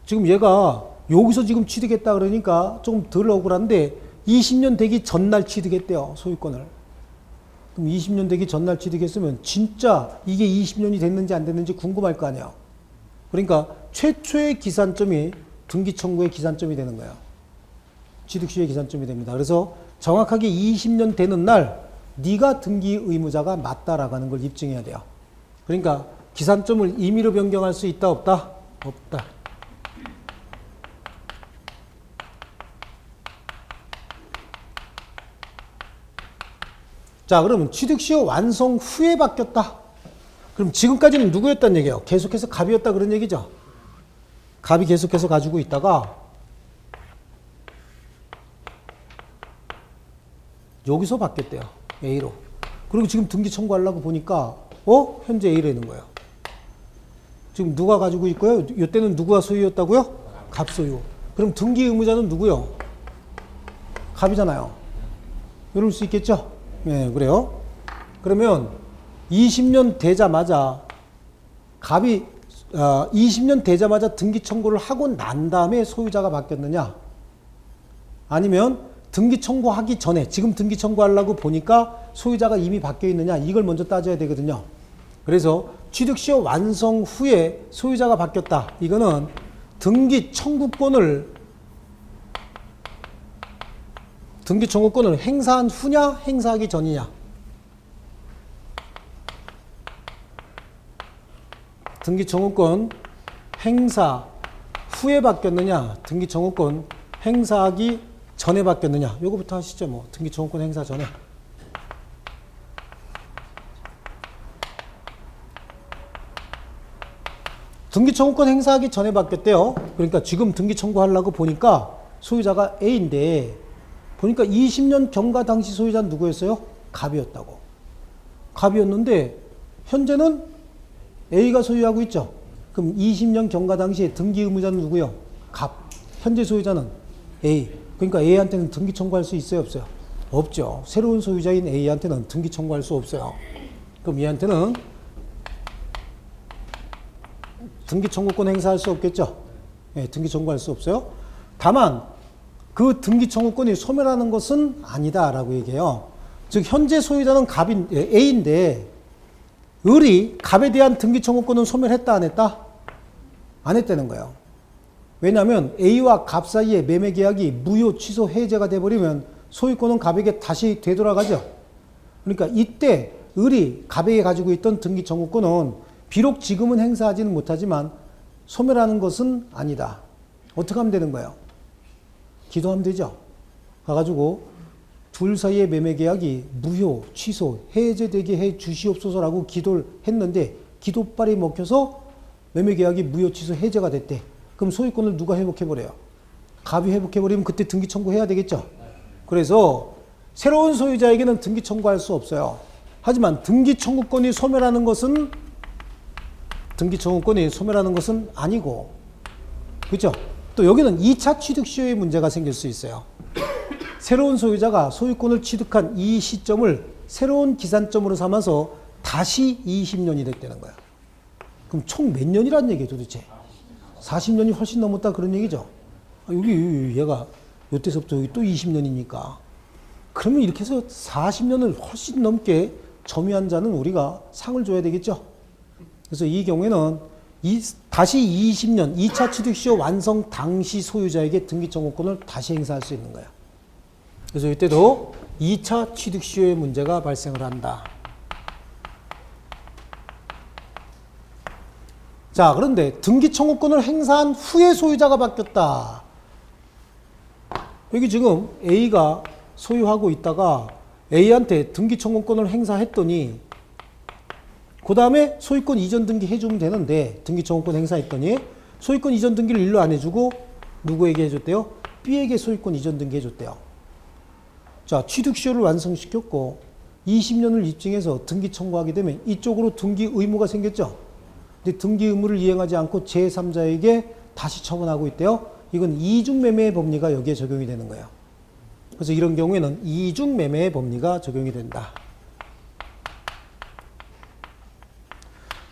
S1: 지금 얘가 여기서 지금 취득했다 그러니까 조금 덜 억울한데 20년 되기 전날 취득했대요. 소유권을. 그럼 20년 되기 전날 취득했으면 진짜 이게 20년이 됐는지 안 됐는지 궁금할 거 아니에요. 그러니까 최초의 기산점이 등기 청구의 기산점이 되는 거예요. 취득시효의 기산점이 됩니다. 그래서 정확하게 20년 되는 날 네가 등기 의무자가 맞다라고 하는 걸 입증해야 돼요. 그러니까 기산점을 임의로 변경할 수 있다 없다? 없다. 자, 그러면 취득시효 완성 후에 바뀌었다. 그럼 지금까지는 누구였단 얘기예요? 계속해서 갑이었다 그런 얘기죠. 갑이 계속해서 가지고 있다가 여기서 바뀌었대요. A로. 그리고 지금 등기 청구하려고 보니까 현재 A라는 거예요. 지금 누가 가지고 있고요? 이때는 누구가 소유였다고요? 갑 소유. 그럼 등기 의무자는 누구요? 갑이잖아요. 이럴 수 있겠죠? 네, 그래요. 그러면 20년 되자마자 갑이 20년 되자마자 등기 청구를 하고 난 다음에 소유자가 바뀌었느냐? 아니면 등기 청구하기 전에 지금 등기 청구하려고 보니까 소유자가 이미 바뀌어 있느냐? 이걸 먼저 따져야 되거든요. 그래서 취득시효 완성 후에 소유자가 바뀌었다. 이거는 등기 청구권을 행사한 후냐, 행사하기 전이냐. 등기 청구권 행사 후에 바뀌었느냐, 등기 청구권 행사하기 전에 바뀌었느냐. 요거부터 하시죠. 뭐 등기 청구권 행사 전에. 등기 청구권 행사하기 전에 바뀌었대요. 그러니까 지금 등기 청구하려고 보니까 소유자가 A인데 보니까 20년 경과 당시 소유자는 누구였어요? 갑이었다고. 갑이었는데 현재는 A가 소유하고 있죠. 그럼 20년 경과 당시에 등기 의무자는 누구요? 갑. 현재 소유자는 A. 그러니까 A한테는 등기 청구할 수 있어요? 없어요? 없죠. 새로운 소유자인 A한테는 등기 청구할 수 없어요. 그럼 얘한테는 등기 청구권 행사할 수 없겠죠. 네, 등기 청구할 수 없어요. 다만 그 등기 청구권이 소멸하는 것은 아니다라고 얘기해요. 즉 현재 소유자는 갑인 A인데 을이 갑에 대한 등기 청구권은 소멸했다 안 했다? 안 했다는 거예요. 왜냐하면 A와 갑 사이에 매매 계약이 무효, 취소, 해제가 돼버리면 소유권은 갑에게 다시 되돌아가죠. 그러니까 이때 을이 갑에게 가지고 있던 등기 청구권은 비록 지금은 행사하지는 못하지만 소멸하는 것은 아니다. 어떻게 하면 되는 거예요? 기도하면 되죠. 가가지고 둘 사이의 매매 계약이 무효, 취소, 해제되게 해 주시옵소서라고 기도를 했는데 기도빨이 먹혀서 매매 계약이 무효, 취소, 해제가 됐대. 그럼 소유권을 누가 회복해버려요? 갑이 회복해버리면 그때 등기 청구해야 되겠죠. 그래서 새로운 소유자에게는 등기 청구할 수 없어요. 하지만 등기 청구권이 소멸하는 것은 아니고, 그렇죠? 또 여기는 2차 취득시효의 문제가 생길 수 있어요. 새로운 소유자가 소유권을 취득한 이 시점을 새로운 기산점으로 삼아서 다시 20년이 됐다는 거야. 그럼 총 몇 년이란 얘기예요, 도대체? 40년이 훨씬 넘었다 그런 얘기죠. 여기 얘가 이때서부터 여기 또 20년이니까. 그러면 이렇게 해서 40년을 훨씬 넘게 점유한 자는 우리가 상을 줘야 되겠죠. 그래서 이 경우에는 다시 20년 2차 취득시효 완성 당시 소유자에게 등기 청구권을 다시 행사할 수 있는 거야. 그래서 이때도 2차 취득시효의 문제가 발생을 한다. 자, 그런데 등기 청구권을 행사한 후에 소유자가 바뀌었다. 여기 지금 A가 소유하고 있다가 A한테 등기 청구권을 행사했더니 그 다음에 소유권 이전 등기 해주면 되는데 등기 청구권 행사했더니 소유권 이전 등기를 일로 안 해주고 누구에게 해줬대요? B에게 소유권 이전 등기 해줬대요. 자, 취득시효를 완성시켰고 20년을 입증해서 등기 청구하게 되면 이쪽으로 등기 의무가 생겼죠. 근데 등기 의무를 이행하지 않고 제3자에게 다시 처분하고 있대요. 이건 이중매매의 법리가 여기에 적용이 되는 거예요. 그래서 이런 경우에는 이중매매의 법리가 적용이 된다.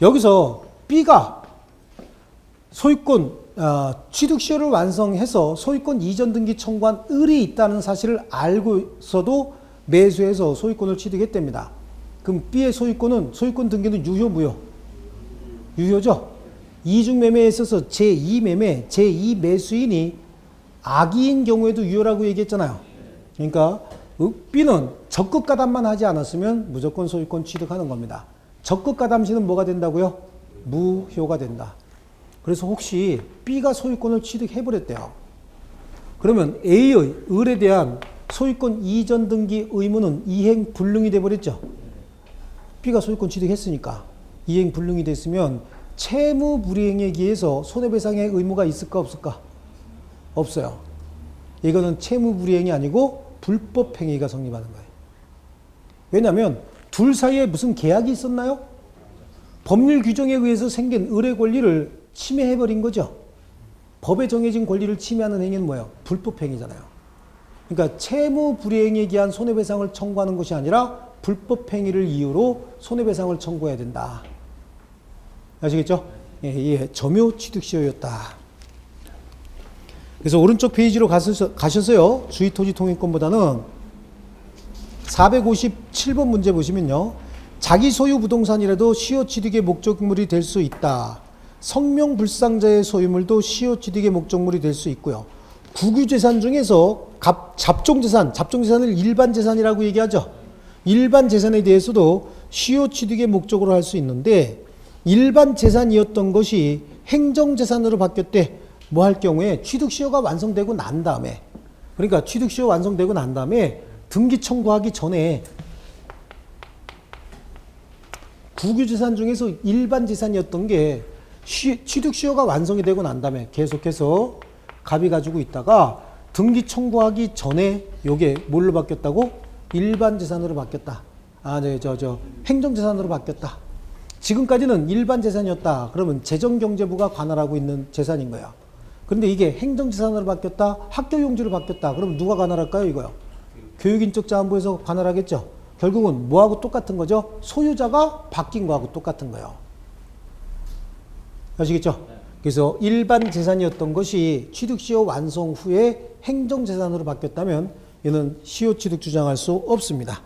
S1: 여기서 B가 소유권 취득시효를 완성해서 소유권 이전 등기 청구한 을이 있다는 사실을 알고서도 매수해서 소유권을 취득했답니다. 그럼 B의 소유권 등기는 유효, 무효? 유효죠. 이중매매에 있어서 제2매매, 제2매수인이 악의인 경우에도 유효라고 얘기했잖아요. 그러니까 B는 적극가담만 하지 않았으면 무조건 소유권 취득하는 겁니다. 적극가담 시는 뭐가 된다고요? 무효가 된다. 그래서 혹시 B가 소유권을 취득해버렸대요. 그러면 A의 을에 대한 소유권 이전 등기 의무는 이행 불능이 돼버렸죠. B가 소유권 취득했으니까. 이행 불능이 됐으면 채무 불이행에 기해서 손해배상의 의무가 있을까 없을까? 없어요. 이거는 채무 불이행이 아니고 불법 행위가 성립하는 거예요. 왜냐하면 둘 사이에 무슨 계약이 있었나요? 법률 규정에 의해서 생긴 을의 권리를 침해해버린 거죠. 법에 정해진 권리를 침해하는 행위는 뭐예요? 불법 행위잖아요. 그러니까 채무 불이행에 기한 손해배상을 청구하는 것이 아니라 불법 행위를 이유로 손해배상을 청구해야 된다. 아시겠죠? 예, 점유 취득 시효였다. 그래서 오른쪽 페이지로 가셔서요. 주의토지 통행권보다는 457번 문제 보시면요. 자기 소유 부동산이라도 시효 취득의 목적물이 될 수 있다. 성명불상자의 소유물도 시효 취득의 목적물이 될 수 있고요. 국유재산 중에서 잡종재산을 일반재산이라고 얘기하죠. 일반재산에 대해서도 시효 취득의 목적으로 할 수 있는데 일반재산이었던 것이 행정재산으로 바뀌었대. 뭐 할 경우에 취득시효가 완성되고 난 다음에, 그러니까 취득시효 완성되고 난 다음에 등기 청구하기 전에 국유재산 중에서 일반재산이었던 게 취득시효가 완성이 되고 난 다음에 계속해서 갑이 가지고 있다가 등기 청구하기 전에 요게 뭘로 바뀌었다고? 일반재산으로 바뀌었다. 행정재산으로 바뀌었다. 지금까지는 일반재산이었다. 그러면 재정경제부가 관할하고 있는 재산인 거야. 그런데 이게 행정재산으로 바뀌었다. 학교용지로 바뀌었다. 그럼 누가 관할할까요? 이거요. 교육인적자원부에서 관할하겠죠. 결국은 뭐하고 똑같은 거죠? 소유자가 바뀐 거하고 똑같은 거예요. 아시겠죠? 그래서 일반 재산이었던 것이 취득시효 완성 후에 행정재산으로 바뀌었다면 이는 시효 취득 주장할 수 없습니다.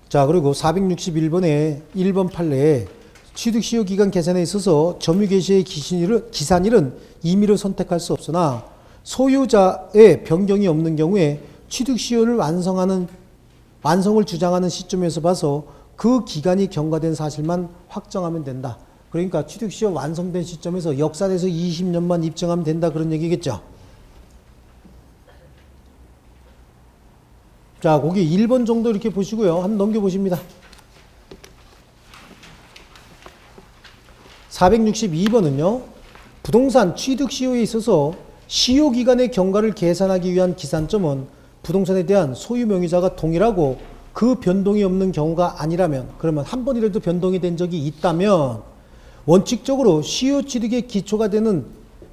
S1: 자, 그리고 461번에 1번 판례에 취득시효 기간 계산에 있어서 점유 개시의 기산일은 임의로 선택할 수 없으나 소유자의 변경이 없는 경우에 취득시효를 완성을 주장하는 시점에서 봐서 그 기간이 경과된 사실만 확정하면 된다. 그러니까 취득시효 완성된 시점에서 역산해서 20년만 입증하면 된다. 그런 얘기겠죠. 자, 거기 1번 정도 이렇게 보시고요. 한번 넘겨보십니다. 462번은요. 부동산 취득시효에 있어서 시효기간의 경과를 계산하기 위한 기산점은 부동산에 대한 소유 명의자가 동일하고 그 변동이 없는 경우가 아니라면, 그러면 한 번이라도 변동이 된 적이 있다면 원칙적으로 시효 취득의 기초가 되는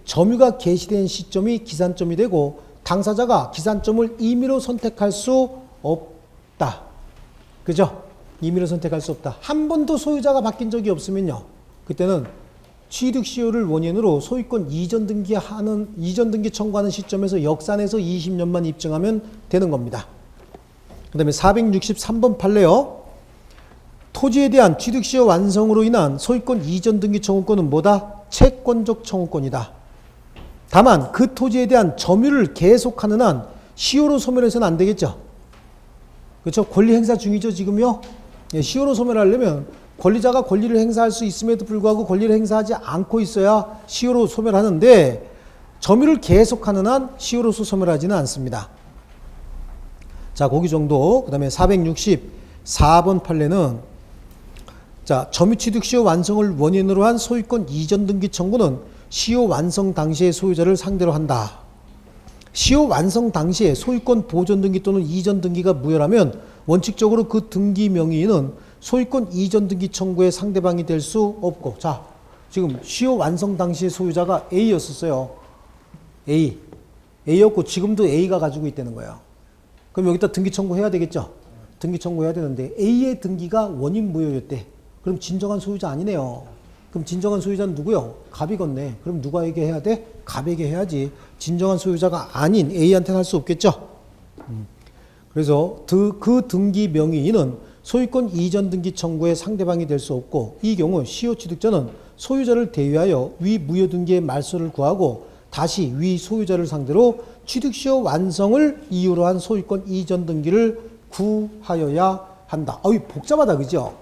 S1: 점유가 개시된 시점이 기산점이 되고 당사자가 기산점을 임의로 선택할 수 없다. 그죠? 임의로 선택할 수 없다. 한 번도 소유자가 바뀐 적이 없으면요. 그때는 취득시효를 원인으로 소유권 이전 등기 청구하는 시점에서 역산해서 20년만 입증하면 되는 겁니다. 그 다음에 463번 판례요. 토지에 대한 취득시효 완성으로 인한 소유권 이전 등기 청구권은 뭐다? 채권적 청구권이다. 다만 그 토지에 대한 점유를 계속하는 한 시효로 소멸해서는 안 되겠죠. 그렇죠? 권리 행사 중이죠, 지금요. 예, 시효로 소멸하려면 권리자가 권리를 행사할 수 있음에도 불구하고 권리를 행사하지 않고 있어야 시효로 소멸하는데 점유를 계속하는 한 시효로서 소멸하지는 않습니다. 자, 거기 정도. 그 다음에 464번 판례는 자, 점유취득시효 완성을 원인으로 한 소유권 이전 등기 청구는 시효 완성 당시의 소유자를 상대로 한다. 시효 완성 당시에 소유권 보존 등기 또는 이전 등기가 무효라면 원칙적으로 그 등기 명의인은 소유권 이전 등기 청구의 상대방이 될 수 없고, 자, 지금 시효 완성 당시의 소유자가 A였었어요. A였고 지금도 A가 가지고 있다는 거예요. 그럼 여기다 등기 청구해야 되겠죠? 등기 청구해야 되는데 A의 등기가 원인 무효였대. 그럼 진정한 소유자 아니네요. 그럼 진정한 소유자는 누구요? 갑이겠네. 그럼 누구에게 해야 돼? 갑에게 해야지. 진정한 소유자가 아닌 A한테는 할 수 없겠죠? 그래서 그 등기 명의인은 소유권 이전 등기 청구의 상대방이 될 수 없고, 이 경우 시효 취득자는 소유자를 대위하여 위 무효 등기의 말소를 구하고 다시 위 소유자를 상대로 취득시효 완성을 이유로 한 소유권 이전 등기를 구하여야 한다. 어이, 복잡하다, 그죠?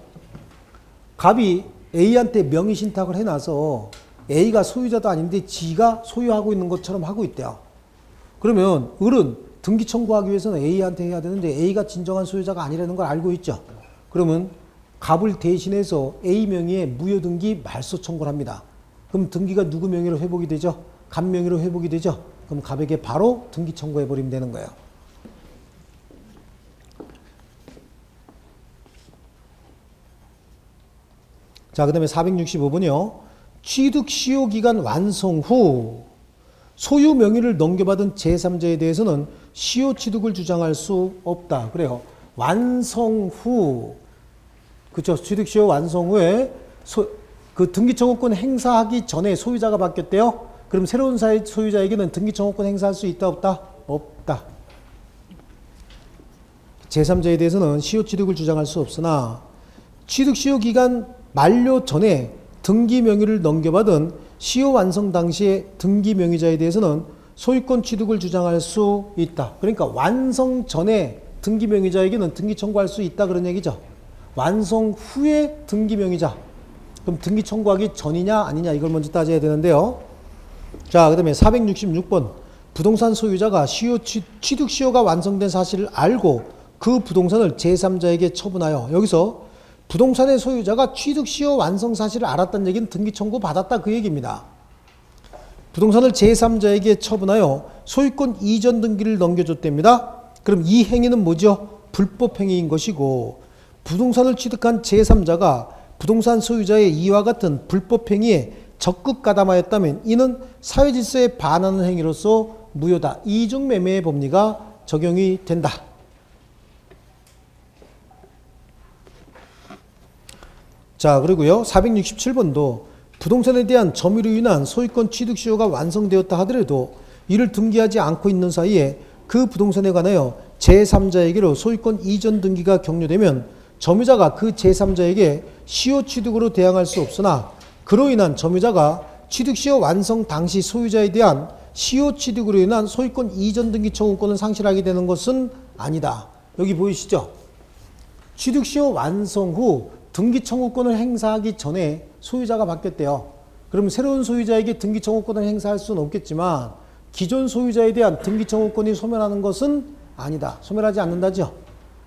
S1: 갑이 A한테 명의 신탁을 해놔서 A가 소유자도 아닌데 지가 소유하고 있는 것처럼 하고 있대요. 그러면 을은 등기 청구하기 위해서는 A한테 해야 되는데 A가 진정한 소유자가 아니라는 걸 알고 있죠. 그러면 갑을 대신해서 A 명의의 무효 등기 말소 청구를 합니다. 그럼 등기가 누구 명의로 회복이 되죠? 갑 명의로 회복이 되죠. 그럼 갑에게 바로 등기 청구해 버리면 되는 거예요. 자, 그 다음에 465번이요. 취득시효 기간 완성 후 소유 명의를 넘겨받은 제3자에 대해서는 시효 취득을 주장할 수 없다. 그래요. 완성 후 그쵸. 취득시효 완성 후에 그 등기청구권 행사하기 전에 소유자가 바뀌었대요. 그럼 새로운 소유자에게는 등기청구권 행사할 수 있다 없다? 없다. 제3자에 대해서는 시효취득을 주장할 수 없으나 취득시효 기간 만료 전에 등기 명의를 넘겨받은 시효 완성 당시의 등기 명의자에 대해서는 소유권 취득을 주장할 수 있다. 그러니까 완성 전에 등기 명의자에게는 등기 청구할 수 있다 그런 얘기죠. 완성 후에 등기 명의자. 그럼 등기 청구하기 전이냐 아니냐 이걸 먼저 따져야 되는데요. 자, 그다음에 466번. 부동산 소유자가 취득시효가 완성된 사실을 알고 그 부동산을 제3자에게 처분하여, 여기서 부동산의 소유자가 취득시효 완성 사실을 알았다는 얘기는 등기 청구 받았다 그 얘기입니다. 부동산을 제3자에게 처분하여 소유권 이전 등기를 넘겨줬답니다. 그럼 이 행위는 뭐죠? 불법 행위인 것이고, 부동산을 취득한 제3자가 부동산 소유자의 이와 같은 불법 행위에 적극 가담하였다면 이는 사회질서에 반하는 행위로서 무효다. 이중매매의 법리가 적용이 된다. 자, 그리고요 467번도 부동산에 대한 점유로 인한 소유권 취득시효가 완성되었다 하더라도 이를 등기하지 않고 있는 사이에 그 부동산에 관하여 제3자에게로 소유권 이전 등기가 격려되면 점유자가 그 제3자에게 시효 취득으로 대항할 수 없으나 그로 인한 점유자가 취득시효 완성 당시 소유자에 대한 시효 취득으로 인한 소유권 이전 등기 청구권을 상실하게 되는 것은 아니다. 여기 보이시죠? 취득시효 완성 후 등기 청구권을 행사하기 전에 소유자가 바뀌었대요. 그럼 새로운 소유자에게 등기 청구권을 행사할 수는 없겠지만 기존 소유자에 대한 등기 청구권이 소멸하는 것은 아니다. 소멸하지 않는다죠.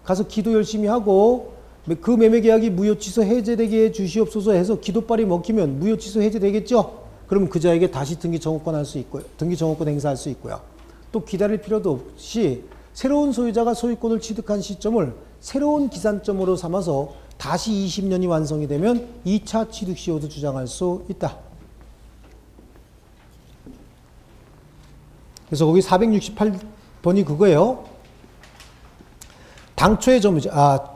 S1: 가서 기도 열심히 하고 그 매매 계약이 무효 취소 해제되게 해 주시옵소서 해서 기도빨이 먹히면 무효 취소 해제되겠죠. 그럼 그자에게 다시 등기 청구권 할 수 있고요. 등기 청구권 행사할 수 있고요. 또 기다릴 필요도 없이 새로운 소유자가 소유권을 취득한 시점을 새로운 기산점으로 삼아서 다시 20년이 완성이 되면 2차 취득시효도 주장할 수 있다. 그래서 거기 468번이 그거예요. 당초의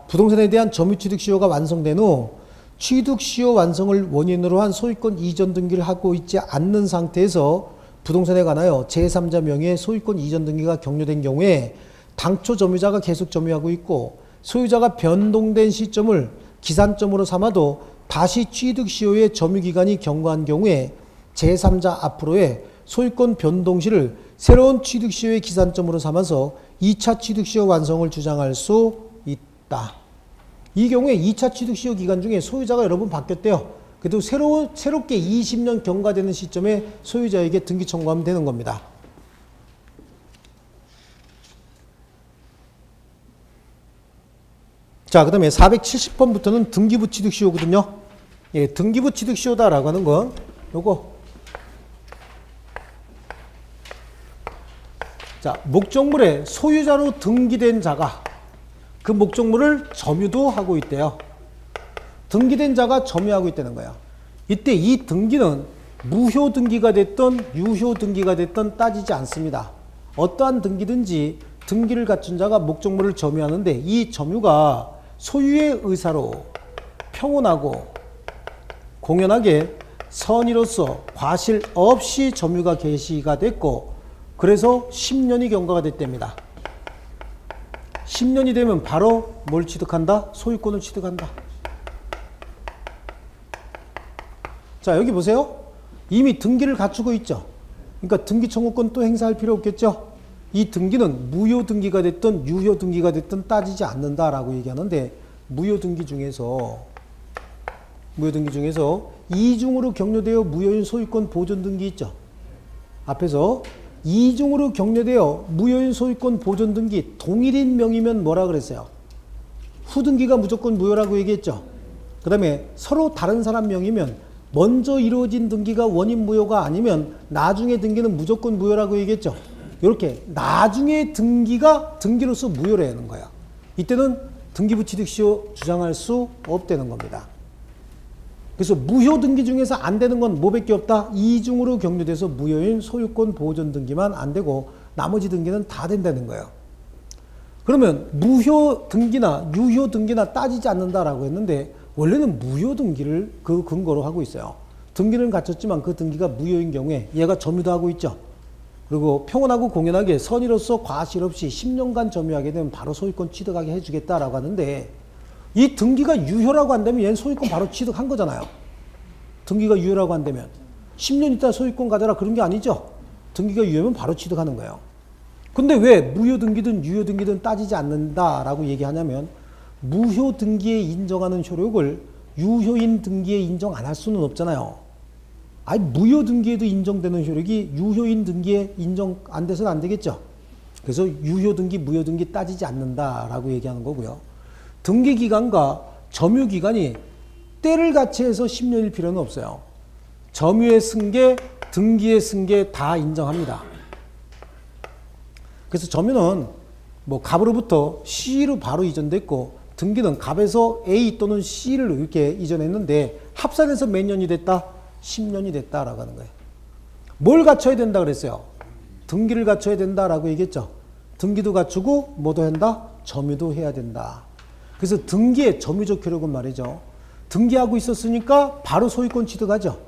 S1: 부동산에 대한 점유취득시효가 완성된 후 취득시효 완성을 원인으로 한 소유권 이전 등기를 하고 있지 않는 상태에서 부동산에 관하여 제3자 명의의 소유권 이전 등기가 격려된 경우에 당초 점유자가 계속 점유하고 있고 소유자가 변동된 시점을 기산점으로 삼아도 다시 취득시효의 점유기간이 경과한 경우에 제3자 앞으로의 소유권 변동시를 새로운 취득시효의 기산점으로 삼아서 2차 취득시효 완성을 주장할 수 있다. 이 경우에 2차 취득시효 기간 중에 소유자가 여러 번 바뀌었대요. 그래도 새롭게 20년 경과되는 시점에 소유자에게 등기 청구하면 되는 겁니다. 자, 그 다음에 470번부터는 등기부 취득시효거든요. 예, 등기부 취득시효다라고 하는 건 요거. 자, 목적물의 소유자로 등기된 자가 그 목적물을 점유도 하고 있대요. 등기된 자가 점유하고 있다는 거야. 이때 이 등기는 무효 등기가 됐든 유효 등기가 됐든 따지지 않습니다. 어떠한 등기든지 등기를 갖춘 자가 목적물을 점유하는데 이 점유가 소유의 의사로 평온하고 공연하게 선의로서 과실 없이 점유가 개시가 됐고 그래서 10년이 경과가 됐답니다. 10년이 되면 바로 뭘 취득한다? 소유권을 취득한다. 자, 여기 보세요. 이미 등기를 갖추고 있죠. 그러니까 등기 청구권 또 행사할 필요 없겠죠. 이 등기는 무효 등기가 됐든 유효 등기가 됐든 따지지 않는다라고 얘기하는데 무효 등기 중에서 이중으로 격려되어 무효인 소유권 보존 등기 있죠. 앞에서 이중으로 격려되어 무효인 소유권 보존 등기 동일인 명의면 뭐라 그랬어요? 후등기가 무조건 무효라고 얘기했죠. 그 다음에 서로 다른 사람 명의면 먼저 이루어진 등기가 원인 무효가 아니면 나중에 등기는 무조건 무효라고 얘기했죠. 이렇게 나중에 등기가 등기로서 무효라는 거야. 이때는 등기부 취득시효 주장할 수 없다는 겁니다. 그래서 무효 등기 중에서 안 되는 건 뭐밖에 없다? 이중으로 격려돼서 무효인 소유권 보존 등기만 안 되고 나머지 등기는 다 된다는 거예요. 그러면 무효 등기나 유효 등기나 따지지 않는다라고 했는데 원래는 무효 등기를 그 근거로 하고 있어요. 등기는 갖췄지만 그 등기가 무효인 경우에 얘가 점유도 하고 있죠. 그리고 평온하고 공연하게 선의로서 과실 없이 10년간 점유하게 되면 바로 소유권 취득하게 해주겠다라고 하는데, 이 등기가 유효라고 한다면 얘는 소유권 바로 취득한 거잖아요. 등기가 유효라고 한다면 10년 있다 소유권 가져라 그런 게 아니죠. 등기가 유효면 바로 취득하는 거예요. 근데 왜 무효 등기든 유효 등기든 따지지 않는다라고 얘기하냐면, 무효 등기에 인정하는 효력을 유효인 등기에 인정 안 할 수는 없잖아요. 아니, 무효 등기에도 인정되는 효력이 유효인 등기에 인정 안 돼서는 안 되겠죠. 그래서 유효 등기, 무효 등기 따지지 않는다라고 얘기하는 거고요. 등기 기간과 점유 기간이 때를 같이 해서 10년일 필요는 없어요. 점유의 승계, 등기의 승계 다 인정합니다. 그래서 점유는 뭐 갑으로부터 C로 바로 이전됐고, 등기는 갑에서 A 또는 C를 이렇게 이전했는데 합산해서 몇 년이 됐다? 10년이 됐다라고 하는 거예요. 뭘 갖춰야 된다 그랬어요? 등기를 갖춰야 된다라고 얘기했죠. 등기도 갖추고 뭐도 한다? 점유도 해야 된다. 그래서 등기의 점유적 효력은 말이죠. 등기하고 있었으니까 바로 소유권 취득하죠.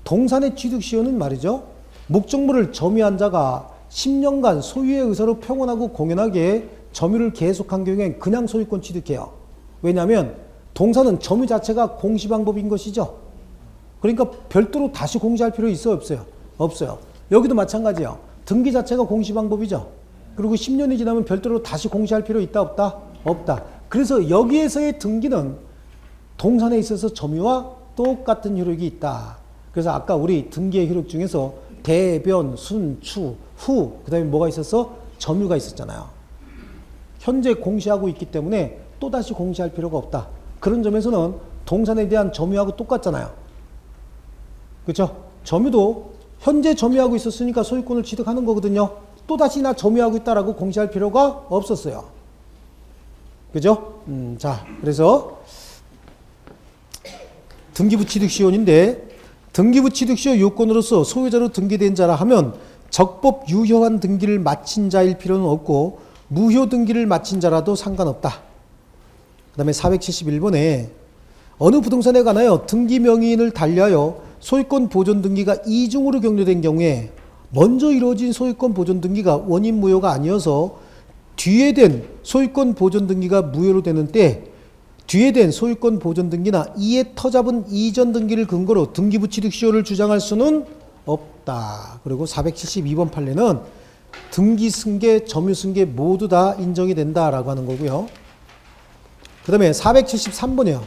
S1: 동산의 취득 시효는 말이죠. 목적물을 점유한 자가 10년간 소유의 의사로 평온하고 공연하게 점유를 계속한 경우엔 그냥 소유권 취득해요. 왜냐하면 동산은 점유 자체가 공시방법인 것이죠. 그러니까 별도로 다시 공시할 필요 있어요? 없어요? 없어요. 여기도 마찬가지예요. 등기 자체가 공시방법이죠. 그리고 10년이 지나면 별도로 다시 공시할 필요 있다? 없다? 없다. 그래서 여기에서의 등기는 동산에 있어서 점유와 똑같은 효력이 있다. 그래서 아까 우리 등기의 효력 중에서 대변, 순, 추, 후, 그 다음에 뭐가 있었어? 점유가 있었잖아요. 현재 공시하고 있기 때문에 또다시 공시할 필요가 없다. 그런 점에서는 동산에 대한 점유하고 똑같잖아요. 그렇죠? 점유도 현재 점유하고 있었으니까 소유권을 취득하는 거거든요. 또다시 나 점유하고 있다라고 공시할 필요가 없었어요. 그죠? 자, 그래서 등기부 취득시효인데, 등기부 취득시효 요건으로서 소유자로 등기된 자라 하면 적법 유효한 등기를 마친 자일 필요는 없고 무효 등기를 마친 자라도 상관없다. 그 다음에 471번에 어느 부동산에 관하여 등기 명의인을 달리하여 소유권 보존 등기가 이중으로 격려된 경우에 먼저 이루어진 소유권 보존 등기가 원인 무효가 아니어서 뒤에 된 소유권 보존 등기가 무효로 되는 때 뒤에 된 소유권 보존 등기나 이에 터잡은 이전 등기를 근거로 등기부 취득 시효를 주장할 수는 없다. 그리고 472번 판례는 등기 승계, 점유 승계 모두 다 인정이 된다라고 하는 거고요. 그 다음에 473번이요.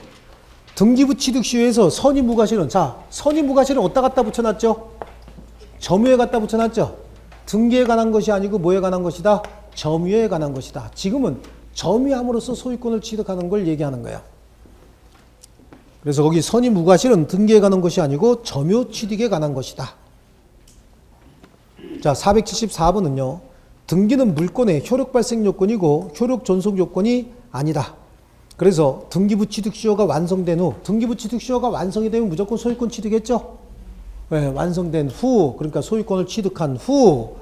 S1: 등기부 취득 시효에서 선의무과실은, 자, 선의무과실은 어디다 갖다 붙여놨죠? 점유에 갖다 붙여놨죠? 등기에 관한 것이 아니고 뭐에 관한 것이다? 점유에 관한 것이다. 지금은 점유함으로써 소유권을 취득하는 걸 얘기하는 거예요. 그래서 거기 선의무과실은 등기에 관한 것이 아니고 점유 취득에 관한 것이다. 자, 474번은요. 등기는 물권의 효력 발생 요건이고 효력 존속 요건이 아니다. 그래서 등기부 취득 시효가 완성된 후, 등기부 취득 시효가 완성이 되면 무조건 소유권 취득했죠? 네, 완성된 후, 그러니까 소유권을 취득한 후,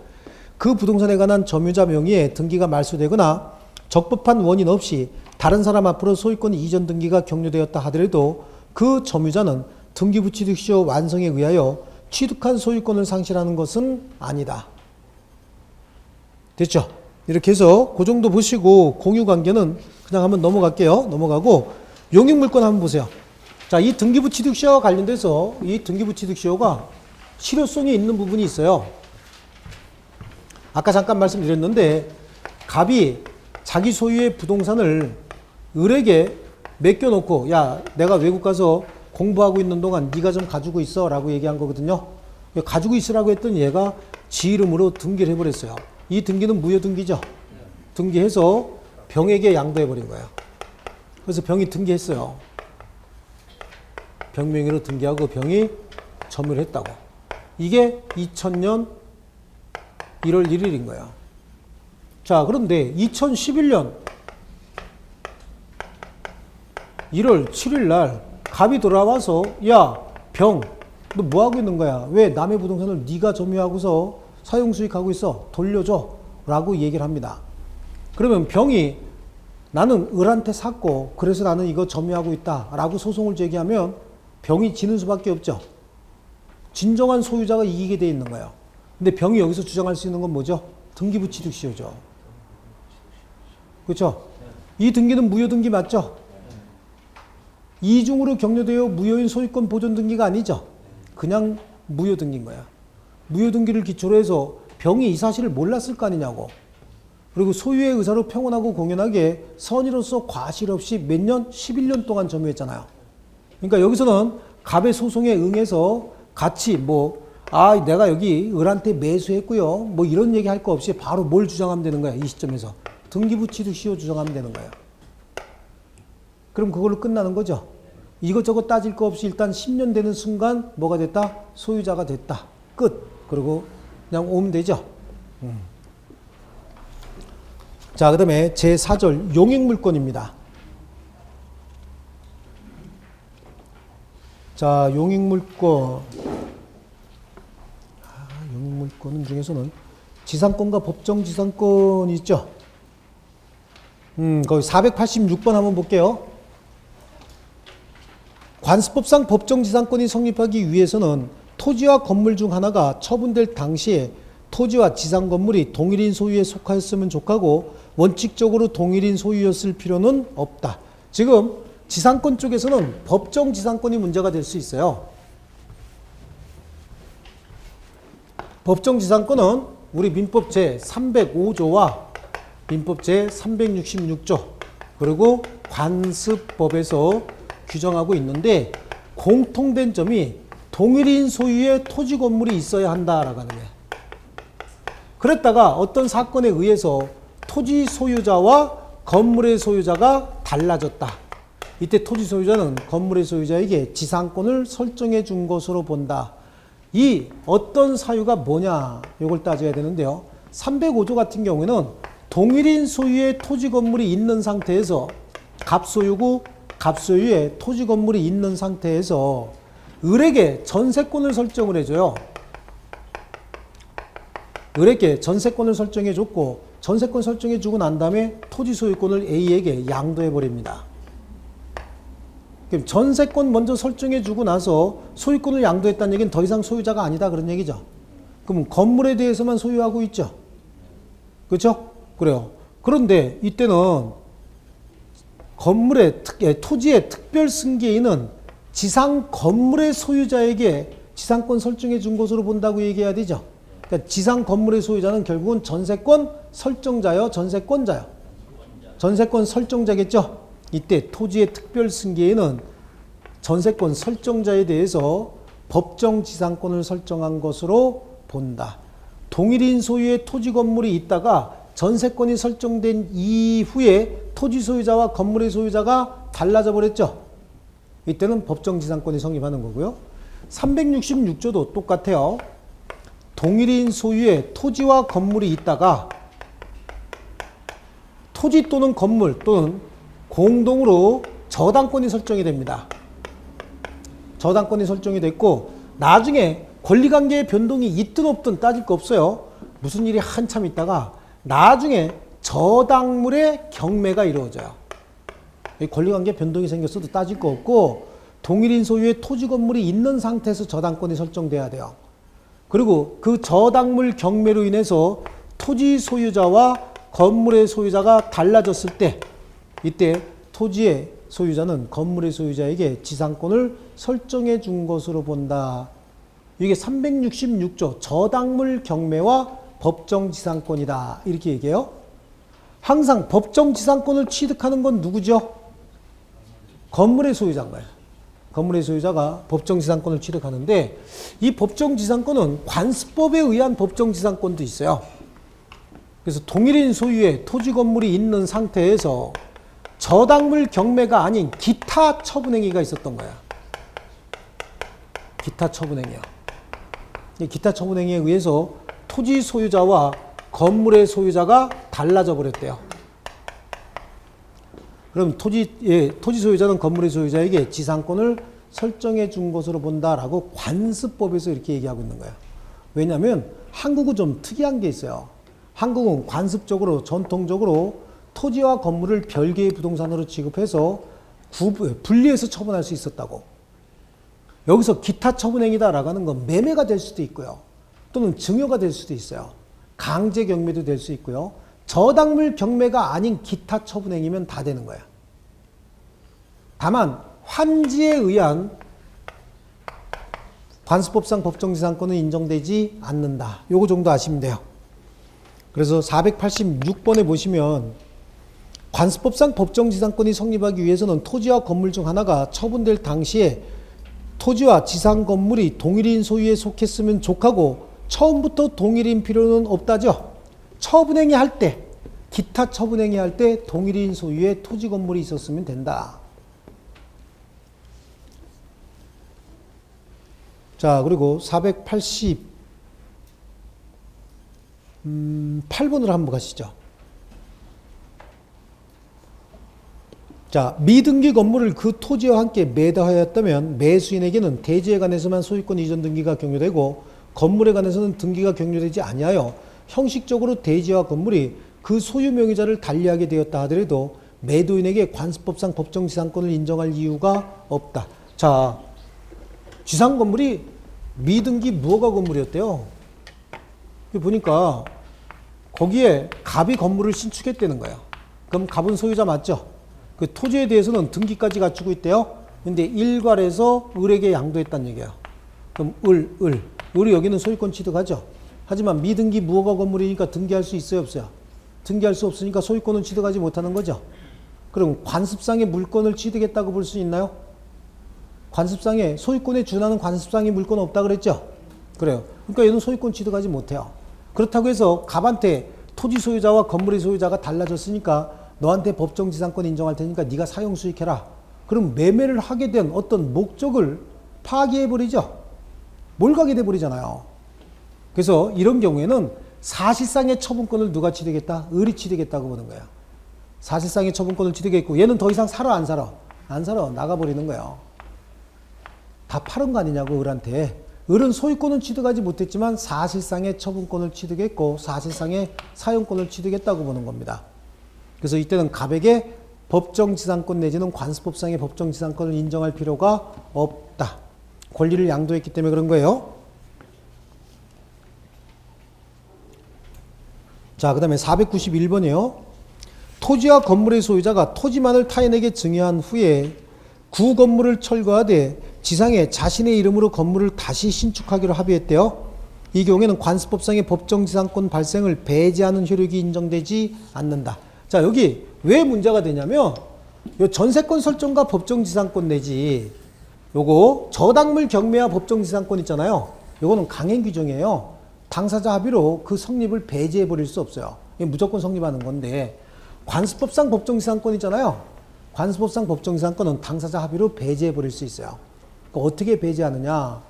S1: 그 부동산에 관한 점유자 명의의 등기가 말소되거나 적법한 원인 없이 다른 사람 앞으로 소유권 이전 등기가 격려되었다 하더라도 그 점유자는 등기부 취득 시효 완성에 의하여 취득한 소유권을 상실하는 것은 아니다. 됐죠? 이렇게 해서 그 정도 보시고 공유관계는 그냥 한번 넘어갈게요. 넘어가고 용익물권 한번 보세요. 자, 이 등기부 취득 시효와 관련돼서 이 등기부 취득 시효가 실효성이 있는 부분이 있어요. 아까 잠깐 말씀드렸는데 갑이 자기 소유의 부동산을 을에게 맡겨놓고, 야, 내가 외국 가서 공부하고 있는 동안 네가 좀 가지고 있어 라고 얘기한 거거든요. 가지고 있으라고 했더니 얘가 지 이름으로 등기를 해버렸어요. 이 등기는 무효 등기죠. 등기해서 병에게 양도해버린 거예요. 그래서 병이 등기했어요. 병 명의로 등기하고 병이 점유를 했다고. 이게 2000년 1월 1일인 거예요. 자, 그런데 2011년 1월 7일 날 갑이 돌아와서, 야, 병, 너 뭐 하고 있는 거야? 왜 남의 부동산을 네가 점유하고서 사용 수익하고 있어? 돌려줘 라고 얘기를 합니다. 그러면 병이 나는 을한테 샀고 그래서 나는 이거 점유하고 있다라고 소송을 제기하면 병이 지는 수밖에 없죠. 진정한 소유자가 이기게 돼 있는 거예요. 근데 병이 여기서 주장할 수 있는 건 뭐죠? 등기부취득시효죠. 그렇죠? 이 등기는 무효등기 맞죠? 이중으로 격려되어 무효인 소유권 보존 등기가 아니죠. 그냥 무효등기인 거야. 무효등기를 기초로 해서 병이 이 사실을 몰랐을 거 아니냐고. 그리고 소유의 의사로 평온하고 공연하게 선의로서 과실 없이 몇 년? 11년 동안 점유했잖아요. 그러니까 여기서는 갑의 소송에 응해서 같이 내가 여기 을한테 매수했고요. 이런 얘기 할 거 없이 바로 뭘 주장하면 되는 거야. 이 시점에서. 등기부취득시효 주장하면 되는 거예요. 그럼 그걸로 끝나는 거죠. 이것저것 따질 거 없이 일단 10년 되는 순간 뭐가 됐다? 소유자가 됐다. 끝. 그리고 그냥 오면 되죠. 자, 그 다음에 제4절 용익물권입니다. 자, 용익물권. 용익물권 중에서는 지상권과 법정지상권이 있죠. 거기 486번 한번 볼게요. 관습법상 법정지상권이 성립하기 위해서는 토지와 건물 중 하나가 처분될 당시에 토지와 지상 건물이 동일인 소유에 속하였으면 좋하고 원칙적으로 동일인 소유였을 필요는 없다. 지금 지상권 쪽에서는 법정지상권이 문제가 될 수 있어요. 법정지상권은 우리 민법 제305조와 민법 제366조 그리고 관습법에서 규정하고 있는데 공통된 점이 동일인 소유의 토지 건물이 있어야 한다라고 하는 거예요. 그랬다가 어떤 사건에 의해서 토지 소유자와 건물의 소유자가 달라졌다. 이때 토지 소유자는 건물의 소유자에게 지상권을 설정해 준 것으로 본다. 이 어떤 사유가 뭐냐 이걸 따져야 되는데요. 305조 같은 경우에는 동일인 소유의 토지 건물이 있는 상태에서 갑소유고 갑소유의 토지 건물이 있는 상태에서 을에게 전세권을 설정을 해줘요. 을에게 전세권을 설정해 줬고 전세권 설정해 주고 난 다음에 토지 소유권을 A에게 양도해 버립니다. 그럼 전세권 먼저 설정해 주고 나서 소유권을 양도했다는 얘기는 더 이상 소유자가 아니다 그런 얘기죠. 그럼 건물에 대해서만 소유하고 있죠. 그렇죠? 그래요. 그런데 이때는 토지의 특별 승계인은 지상 건물의 소유자에게 지상권 설정해 준 것으로 본다고 얘기해야 되죠. 그러니까 지상 건물의 소유자는 결국은 전세권 설정자요, 전세권자요. 전세권 설정자겠죠. 이때 토지의 특별 승계인은 전세권 설정자에 대해서 법정 지상권을 설정한 것으로 본다. 동일인 소유의 토지 건물이 있다가 전세권이 설정된 이후에 토지 소유자와 건물의 소유자가 달라져 버렸죠. 이때는 법정 지상권이 성립하는 거고요. 366조도 똑같아요. 동일인 소유의 토지와 건물이 있다가 토지 또는 건물 또는 공동으로 저당권이 설정이 됩니다. 저당권이 설정이 됐고 나중에 권리관계의 변동이 있든 없든 따질 거 없어요. 무슨 일이 한참 있다가 나중에 저당물의 경매가 이루어져요. 권리관계 변동이 생겼어도 따질 거 없고 동일인 소유의 토지 건물이 있는 상태에서 저당권이 설정돼야 돼요. 그리고 그 저당물 경매로 인해서 토지 소유자와 건물의 소유자가 달라졌을 때 이때 토지의 소유자는 건물의 소유자에게 지상권을 설정해 준 것으로 본다. 이게 366조 저당물 경매와 법정지상권이다. 이렇게 얘기해요. 항상 법정지상권을 취득하는 건 누구죠? 건물의 소유자인 거예요. 건물의 소유자가 법정지상권을 취득하는데 이 법정지상권은 관습법에 의한 법정지상권도 있어요. 그래서 동일인 소유의 토지 건물이 있는 상태에서 저당물 경매가 아닌 기타 처분행위가 있었던 거야. 기타 처분행위야. 기타 처분행위에 의해서 토지 소유자와 건물의 소유자가 달라져 버렸대요. 그럼 토지 소유자는 건물의 소유자에게 지상권을 설정해 준 것으로 본다라고 관습법에서 이렇게 얘기하고 있는 거예요. 왜냐하면 한국은 좀 특이한 게 있어요. 한국은 관습적으로 전통적으로 토지와 건물을 별개의 부동산으로 취급해서 분리해서 처분할 수 있었다고. 여기서 기타 처분행위다라고 하는 건 매매가 될 수도 있고요. 또는 증여가 될 수도 있어요. 강제 경매도 될 수 있고요. 저당물 경매가 아닌 기타 처분행위면 다 되는 거야. 다만 환지에 의한 관습법상 법정지상권은 인정되지 않는다. 요거 정도 아시면 돼요. 그래서 486번에 보시면 관습법상 법정지상권이 성립하기 위해서는 토지와 건물 중 하나가 처분될 당시에 토지와 지상 건물이 동일인 소유에 속했으면 족하고 처음부터 동일인 필요는 없다죠. 처분행위 할 때, 기타 처분행위 할 때 동일인 소유의 토지 건물이 있었으면 된다. 자, 그리고 488번으로 한번 가시죠. 자, 미등기 건물을 그 토지와 함께 매도하였다면 매수인에게는 대지에 관해서만 소유권 이전 등기가 격려되고 건물에 관해서는 등기가 격려되지 아니하여 형식적으로 대지와 건물이 그 소유 명의자를 달리하게 되었다 하더라도 매도인에게 관습법상 법정지상권을 인정할 이유가 없다. 자, 지상 건물이 미등기 무허가 건물이었대요. 보니까 거기에 갑이 건물을 신축했다는 거예요. 그럼 갑은 소유자 맞죠? 그 토지에 대해서는 등기까지 갖추고 있대요. 근데 일괄해서 을에게 양도했다는 얘기예요. 그럼 을이 여기는 소유권 취득하죠. 하지만 미등기 무허가 건물이니까 등기할 수 있어요, 없어요? 등기할 수 없으니까 소유권은 취득하지 못하는 거죠. 그럼 관습상의 물건을 취득했다고 볼 수 있나요? 관습상에 소유권에 준하는 관습상의 물건 없다 그랬죠? 그래요. 그러니까 얘는 소유권 취득하지 못해요. 그렇다고 해서 갑한테 토지 소유자와 건물의 소유자가 달라졌으니까 너한테 법정지상권 인정할 테니까 네가 사용 수익해라. 그럼 매매를 하게 된 어떤 목적을 파기해버리죠. 몰각이 돼버리잖아요. 그래서 이런 경우에는 사실상의 처분권을 누가 취득했다? 을이 취득했다고 보는 거야. 사실상의 처분권을 취득했고 얘는 더 이상 살아 안 살아? 안 살아. 나가버리는 거예요. 다 팔은 거 아니냐고 을한테. 을은 소유권은 취득하지 못했지만 사실상의 처분권을 취득했고 사실상의 사용권을 취득했다고 보는 겁니다. 그래서 이때는 갑에게 법정지상권 내지는 관습법상의 법정지상권을 인정할 필요가 없다. 권리를 양도했기 때문에 그런 거예요. 자, 그 다음에 491번이에요. 토지와 건물의 소유자가 토지만을 타인에게 증여한 후에 구 건물을 철거하되 지상에 자신의 이름으로 건물을 다시 신축하기로 합의했대요. 이 경우에는 관습법상의 법정지상권 발생을 배제하는 효력이 인정되지 않는다. 자, 여기 왜 문제가 되냐면 요 전세권 설정과 법정지상권 내지 요거 저당물 경매와 법정지상권 있잖아요. 요거는 강행 규정이에요. 당사자 합의로 그 성립을 배제해 버릴 수 없어요. 이게 무조건 성립하는 건데 관습법상 법정지상권 있잖아요. 관습법상 법정지상권은 당사자 합의로 배제해 버릴 수 있어요. 그러니까 어떻게 배제하느냐?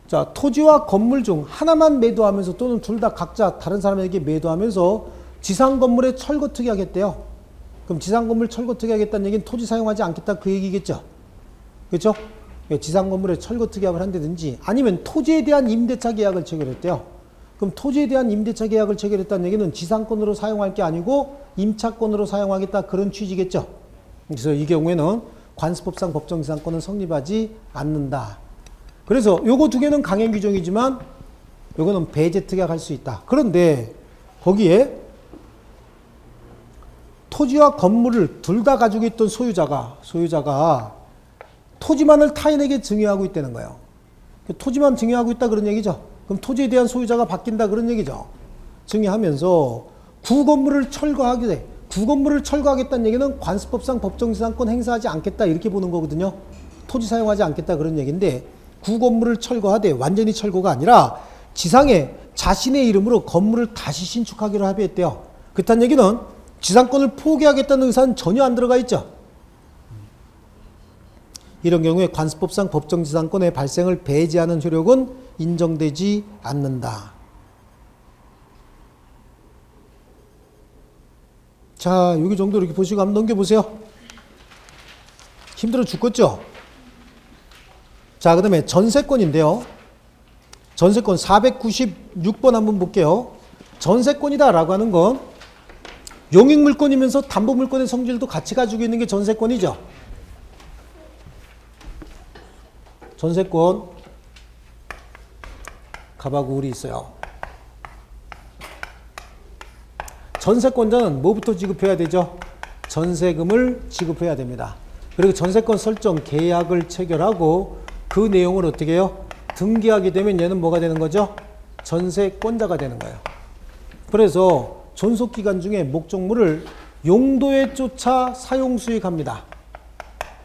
S1: 자, 토지와 건물 중 하나만 매도하면서 또는 둘 다 각자 다른 사람에게 매도하면서 지상 건물에 철거 특이하겠대요. 그럼 지상 건물 철거 특이하겠다는 얘기는 토지 사용하지 않겠다 그 얘기겠죠. 그렇죠? 지상 건물에 철거 특약을 한다든지 아니면 토지에 대한 임대차 계약을 체결했대요. 그럼 토지에 대한 임대차 계약을 체결했다는 얘기는 지상권으로 사용할 게 아니고 임차권으로 사용하겠다 그런 취지겠죠. 그래서 이 경우에는 관습법상 법정지상권은 성립하지 않는다. 그래서 요거 두 개는 강행 규정이지만 요거는 배제 특약할 수 있다. 그런데 거기에 토지와 건물을 둘 다 가지고 있던 소유자가 토지만을 타인에게 증여하고 있다는 거예요. 토지만 증여하고 있다 그런 얘기죠. 그럼 토지에 대한 소유자가 바뀐다 그런 얘기죠. 증여하면서 구 건물을 철거하게 돼. 구 건물을 철거하겠다는 얘기는 관습법상 법정지상권 행사하지 않겠다 이렇게 보는 거거든요. 토지 사용하지 않겠다 그런 얘기인데 구 건물을 철거하되 완전히 철거가 아니라 지상에 자신의 이름으로 건물을 다시 신축하기로 합의했대요. 그렇다는 얘기는 지상권을 포기하겠다는 의사는 전혀 안 들어가 있죠. 이런 경우에 관습법상 법정지상권의 발생을 배제하는 효력은 인정되지 않는다. 자, 여기 정도 이렇게 보시고 한번 넘겨보세요. 힘들어 죽겠죠? 자, 그 다음에 전세권인데요. 전세권 496번 한번 볼게요. 전세권이다 라고 하는 건 용익물권이면서 담보물권의 성질도 같이 가지고 있는 게 전세권이죠. 전세권 갑하고 을이 있어요. 전세권자는 뭐부터 지급해야 되죠? 전세금을 지급해야 됩니다. 그리고 전세권 설정 계약을 체결하고 그 내용을 어떻게 해요? 등기하게 되면 얘는 뭐가 되는 거죠? 전세권자가 되는 거예요. 그래서 존속기간 중에 목적물을 용도에 쫓아 사용수익합니다.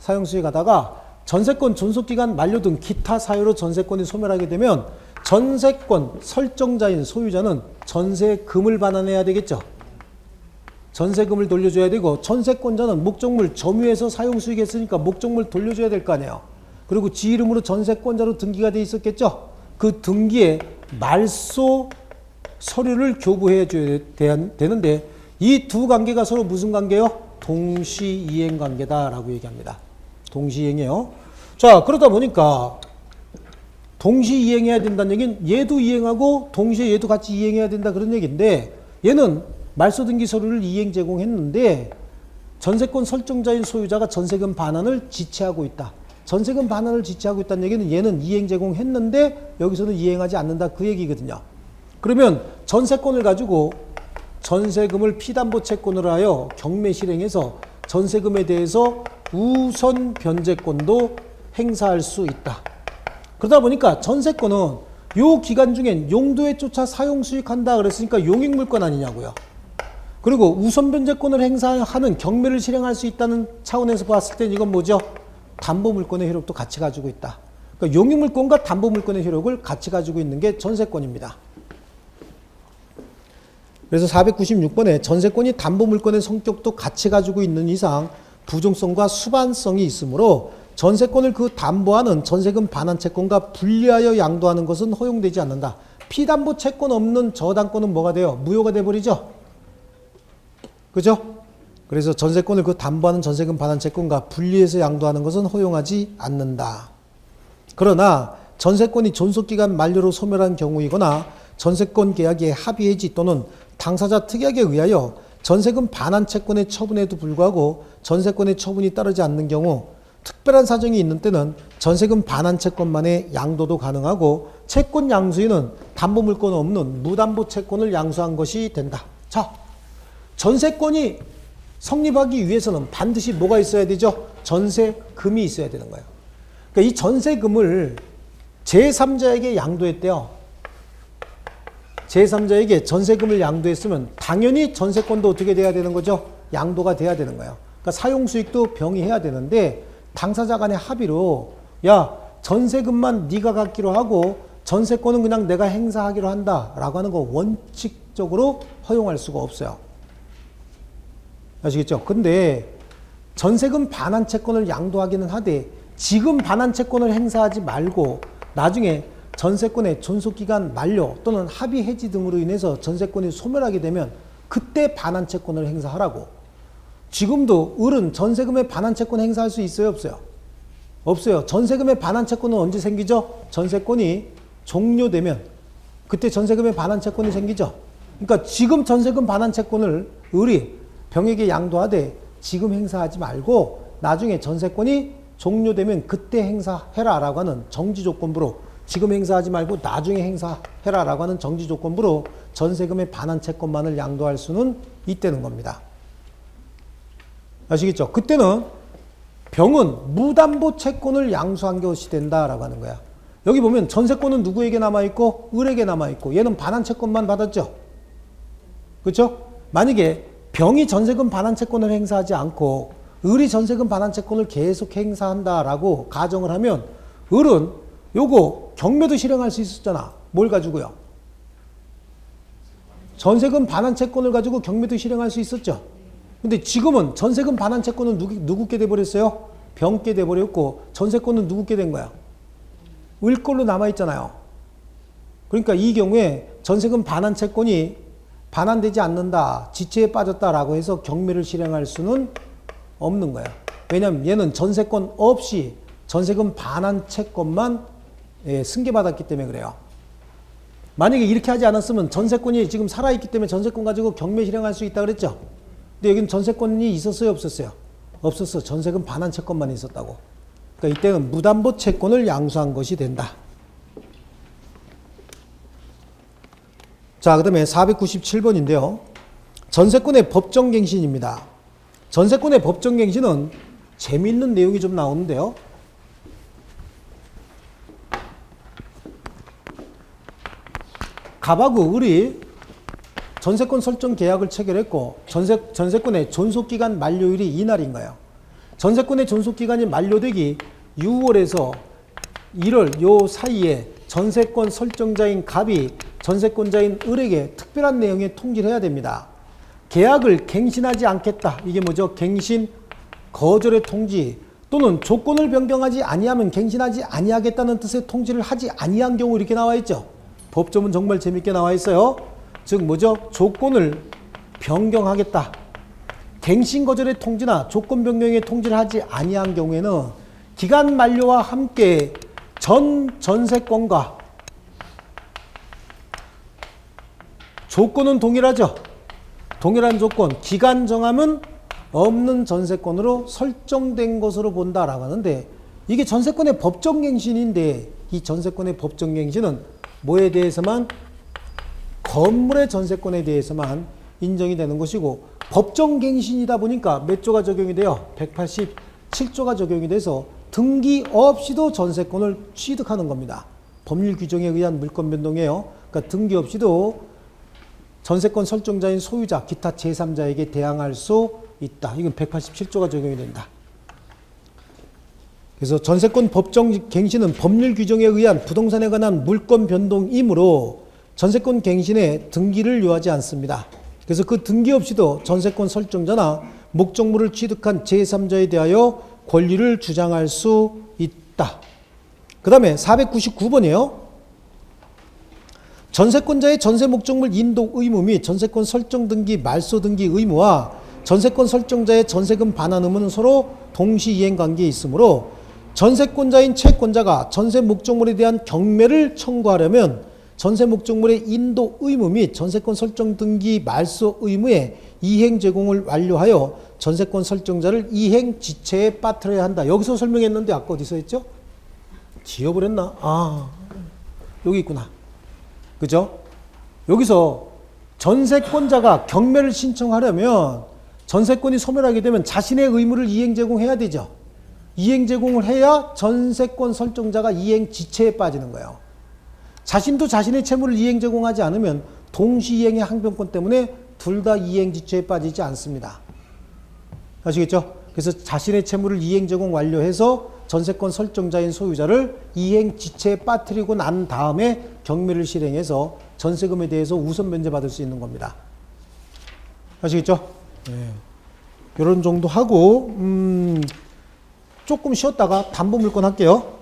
S1: 사용수익하다가 전세권 존속기간 만료 등 기타 사유로 전세권이 소멸하게 되면 전세권 설정자인 소유자는 전세금을 반환해야 되겠죠. 전세금을 돌려줘야 되고 전세권자는 목적물 점유해서 사용수익했으니까 목적물 돌려줘야 될 거 아니에요. 그리고 지 이름으로 전세권자로 등기가 돼 있었겠죠. 그 등기에 말소 서류를 교부해 줘야 되는데 이 두 관계가 서로 무슨 관계요? 동시이행 관계다라고 얘기합니다. 동시이행이에요. 자, 그러다 보니까 동시이행해야 된다는 얘기는 얘도 이행하고 동시에 얘도 같이 이행해야 된다 그런 얘기인데 얘는 말소등기 서류를 이행 제공했는데 전세권 설정자인 소유자가 전세금 반환을 지체하고 있다. 전세금 반환을 지체하고 있다는 얘기는 얘는 이행 제공했는데 여기서는 이행하지 않는다 그 얘기거든요. 그러면 전세권을 가지고 전세금을 피담보 채권으로 하여 경매 실행해서 전세금에 대해서 우선 변제권도 행사할 수 있다. 그러다 보니까 전세권은 요 기간 중엔 용도에 쫓아 사용수익한다 그랬으니까 용익물권 아니냐고요. 그리고 우선 변제권을 행사하는 경매를 실행할 수 있다는 차원에서 봤을 땐 이건 뭐죠? 담보물권의 효력도 같이 가지고 있다. 그러니까 용익물권과 담보물권의 효력을 같이 가지고 있는 게 전세권입니다. 그래서 496번에 전세권이 담보물권의 성격도 같이 가지고 있는 이상 부종성과 수반성이 있으므로 전세권을 그 담보하는 전세금 반환 채권과 분리하여 양도하는 것은 허용되지 않는다. 피담보 채권 없는 저당권은 뭐가 돼요? 무효가 돼버리죠. 그죠? 그래서 전세권을 그 담보하는 전세금 반환 채권과 분리해서 양도하는 것은 허용하지 않는다. 그러나 전세권이 존속기간 만료로 소멸한 경우이거나 전세권 계약의 합의 해지 또는 당사자 특약에 의하여 전세금 반환 채권의 처분에도 불구하고 전세권의 처분이 따르지 않는 경우 특별한 사정이 있는 때는 전세금 반환 채권만의 양도도 가능하고 채권 양수인은 담보물권 없는 무담보 채권을 양수한 것이 된다. 자, 전세권이 성립하기 위해서는 반드시 뭐가 있어야 되죠? 전세금이 있어야 되는 거예요. 그러니까 이 전세금을 제3자에게 양도했대요. 제3자에게 전세금을 양도했으면 당연히 전세권도 어떻게 돼야 되는 거죠? 양도가 돼야 되는 거예요. 그러니까 사용수익도 병의해야 되는데 당사자 간의 합의로 야 전세금만 네가 갖기로 하고 전세권은 그냥 내가 행사하기로 한다라고 하는 거 원칙적으로 허용할 수가 없어요. 아시겠죠? 근데 전세금 반환 채권을 양도하기는 하되 지금 반환 채권을 행사하지 말고 나중에 전세권의 존속기간 만료 또는 합의 해지 등으로 인해서 전세권이 소멸하게 되면 그때 반환 채권을 행사하라고. 지금도 을은 전세금의 반환 채권 행사할 수 있어요? 없어요? 없어요. 전세금의 반환 채권은 언제 생기죠? 전세권이 종료되면 그때 전세금의 반환 채권이 생기죠. 그러니까 지금 전세금 반환 채권을 을이 병에게 양도하되 지금 행사하지 말고 나중에 전세권이 종료되면 그때 행사해라 라고 하는 정지조건부로 지금 행사하지 말고 나중에 행사해라 라고 하는 정지조건부로 전세금의 반환 채권만을 양도할 수는 있다는 겁니다. 아시겠죠? 그때는 병은 무담보 채권을 양수한 것이 된다라고 하는 거야. 여기 보면 전세권은 누구에게 남아있고 을에게 남아있고 얘는 반환 채권만 받았죠. 그렇죠? 만약에 병이 전세금 반환 채권을 행사하지 않고 을이 전세금 반환 채권을 계속 행사한다라고 가정을 하면 을은 요거 경매도 실행할 수 있었잖아. 뭘 가지고요? 전세금 반환 채권을 가지고 경매도 실행할 수 있었죠. 근데 지금은 전세금 반환 채권은 누구께 돼버렸어요? 병께 돼버렸고 전세권은 누구께 된 거야? 을 걸로 남아있잖아요. 그러니까 이 경우에 전세금 반환 채권이 반환되지 않는다, 지체에 빠졌다라고 해서 경매를 실행할 수는 없는 거야. 왜냐하면 얘는 전세권 없이 전세금 반환 채권만 승계받았기 때문에 그래요. 만약에 이렇게 하지 않았으면 전세권이 지금 살아있기 때문에 전세권 가지고 경매 실행할 수 있다 그랬죠. 근데 여기는 전세권이 있었어요, 없었어요? 없었어. 전세금 반환 채권만 있었다고. 그러니까 이때는 무담보 채권을 양수한 것이 된다. 자, 그 다음에 497번인데요. 전세권의 법정갱신입니다. 전세권의 법정갱신은 재미있는 내용이 좀 나오는데요. 갑하고 을이 전세권 설정 계약을 체결했고 전세권의 존속기간 만료일이 이날인 거예요. 전세권의 존속기간이 만료되기 6월에서 1월 요 사이에 전세권 설정자인 갑이 전세권자인 을에게 특별한 내용의 통지를 해야 됩니다. 계약을 갱신하지 않겠다. 이게 뭐죠? 갱신 거절의 통지 또는 조건을 변경하지 아니하면 갱신하지 아니하겠다는 뜻의 통지를 하지 아니한 경우 이렇게 나와 있죠. 법조문 정말 재밌게 나와 있어요. 즉 뭐죠? 조건을 변경하겠다. 갱신 거절의 통지나 조건 변경의 통지를 하지 아니한 경우에는 기간 만료와 함께 전 전세권과 조건은 동일하죠. 동일한 조건, 기간 정함은 없는 전세권으로 설정된 것으로 본다라고 하는데 이게 전세권의 법정갱신인데 이 전세권의 법정갱신은 뭐에 대해서만? 건물의 전세권에 대해서만 인정이 되는 것이고 법정갱신이다 보니까 몇 조가 적용이 돼요? 187조가 적용이 돼서 등기 없이도 전세권을 취득하는 겁니다. 법률 규정에 의한 물권 변동이에요. 그러니까 등기 없이도 전세권 설정자인 소유자, 기타 제3자에게 대항할 수 있다. 이건 187조가 적용이 된다. 그래서 전세권 법정 갱신은 법률 규정에 의한 부동산에 관한 물권 변동이므로 전세권 갱신에 등기를 요하지 않습니다. 그래서 그 등기 없이도 전세권 설정자나 목적물을 취득한 제3자에 대하여 권리를 주장할 수 있다. 그 다음에 499번이에요. 전세권자의 전세 목적물 인도 의무 및 전세권 설정 등기 말소 등기 의무와 전세권 설정자의 전세금 반환 의무는 서로 동시 이행 관계에 있으므로 전세권자인 채권자가 전세 목적물에 대한 경매를 청구하려면 전세 목적물의 인도 의무 및 전세권 설정 등기 말소 의무의 이행 제공을 완료하여 전세권 설정자를 이행 지체에 빠뜨려야 한다. 여기서 설명했는데 아까 어디서 했죠? 지워버렸나? 아, 여기 있구나. 그죠? 여기서 전세권자가 경매를 신청하려면 전세권이 소멸하게 되면 자신의 의무를 이행 제공해야 되죠. 이행 제공을 해야 전세권 설정자가 이행 지체에 빠지는 거예요. 자신도 자신의 채무를 이행 제공하지 않으면 동시 이행의 항변권 때문에 둘 다 이행 지체에 빠지지 않습니다. 아시겠죠? 그래서 자신의 채무를 이행 제공 완료해서 전세권 설정자인 소유자를 이행 지체에 빠뜨리고 난 다음에 경매를 실행해서 전세금에 대해서 우선 면제받을 수 있는 겁니다. 아시겠죠? 네. 이런 정도 하고 조금 쉬었다가 담보물권 할게요.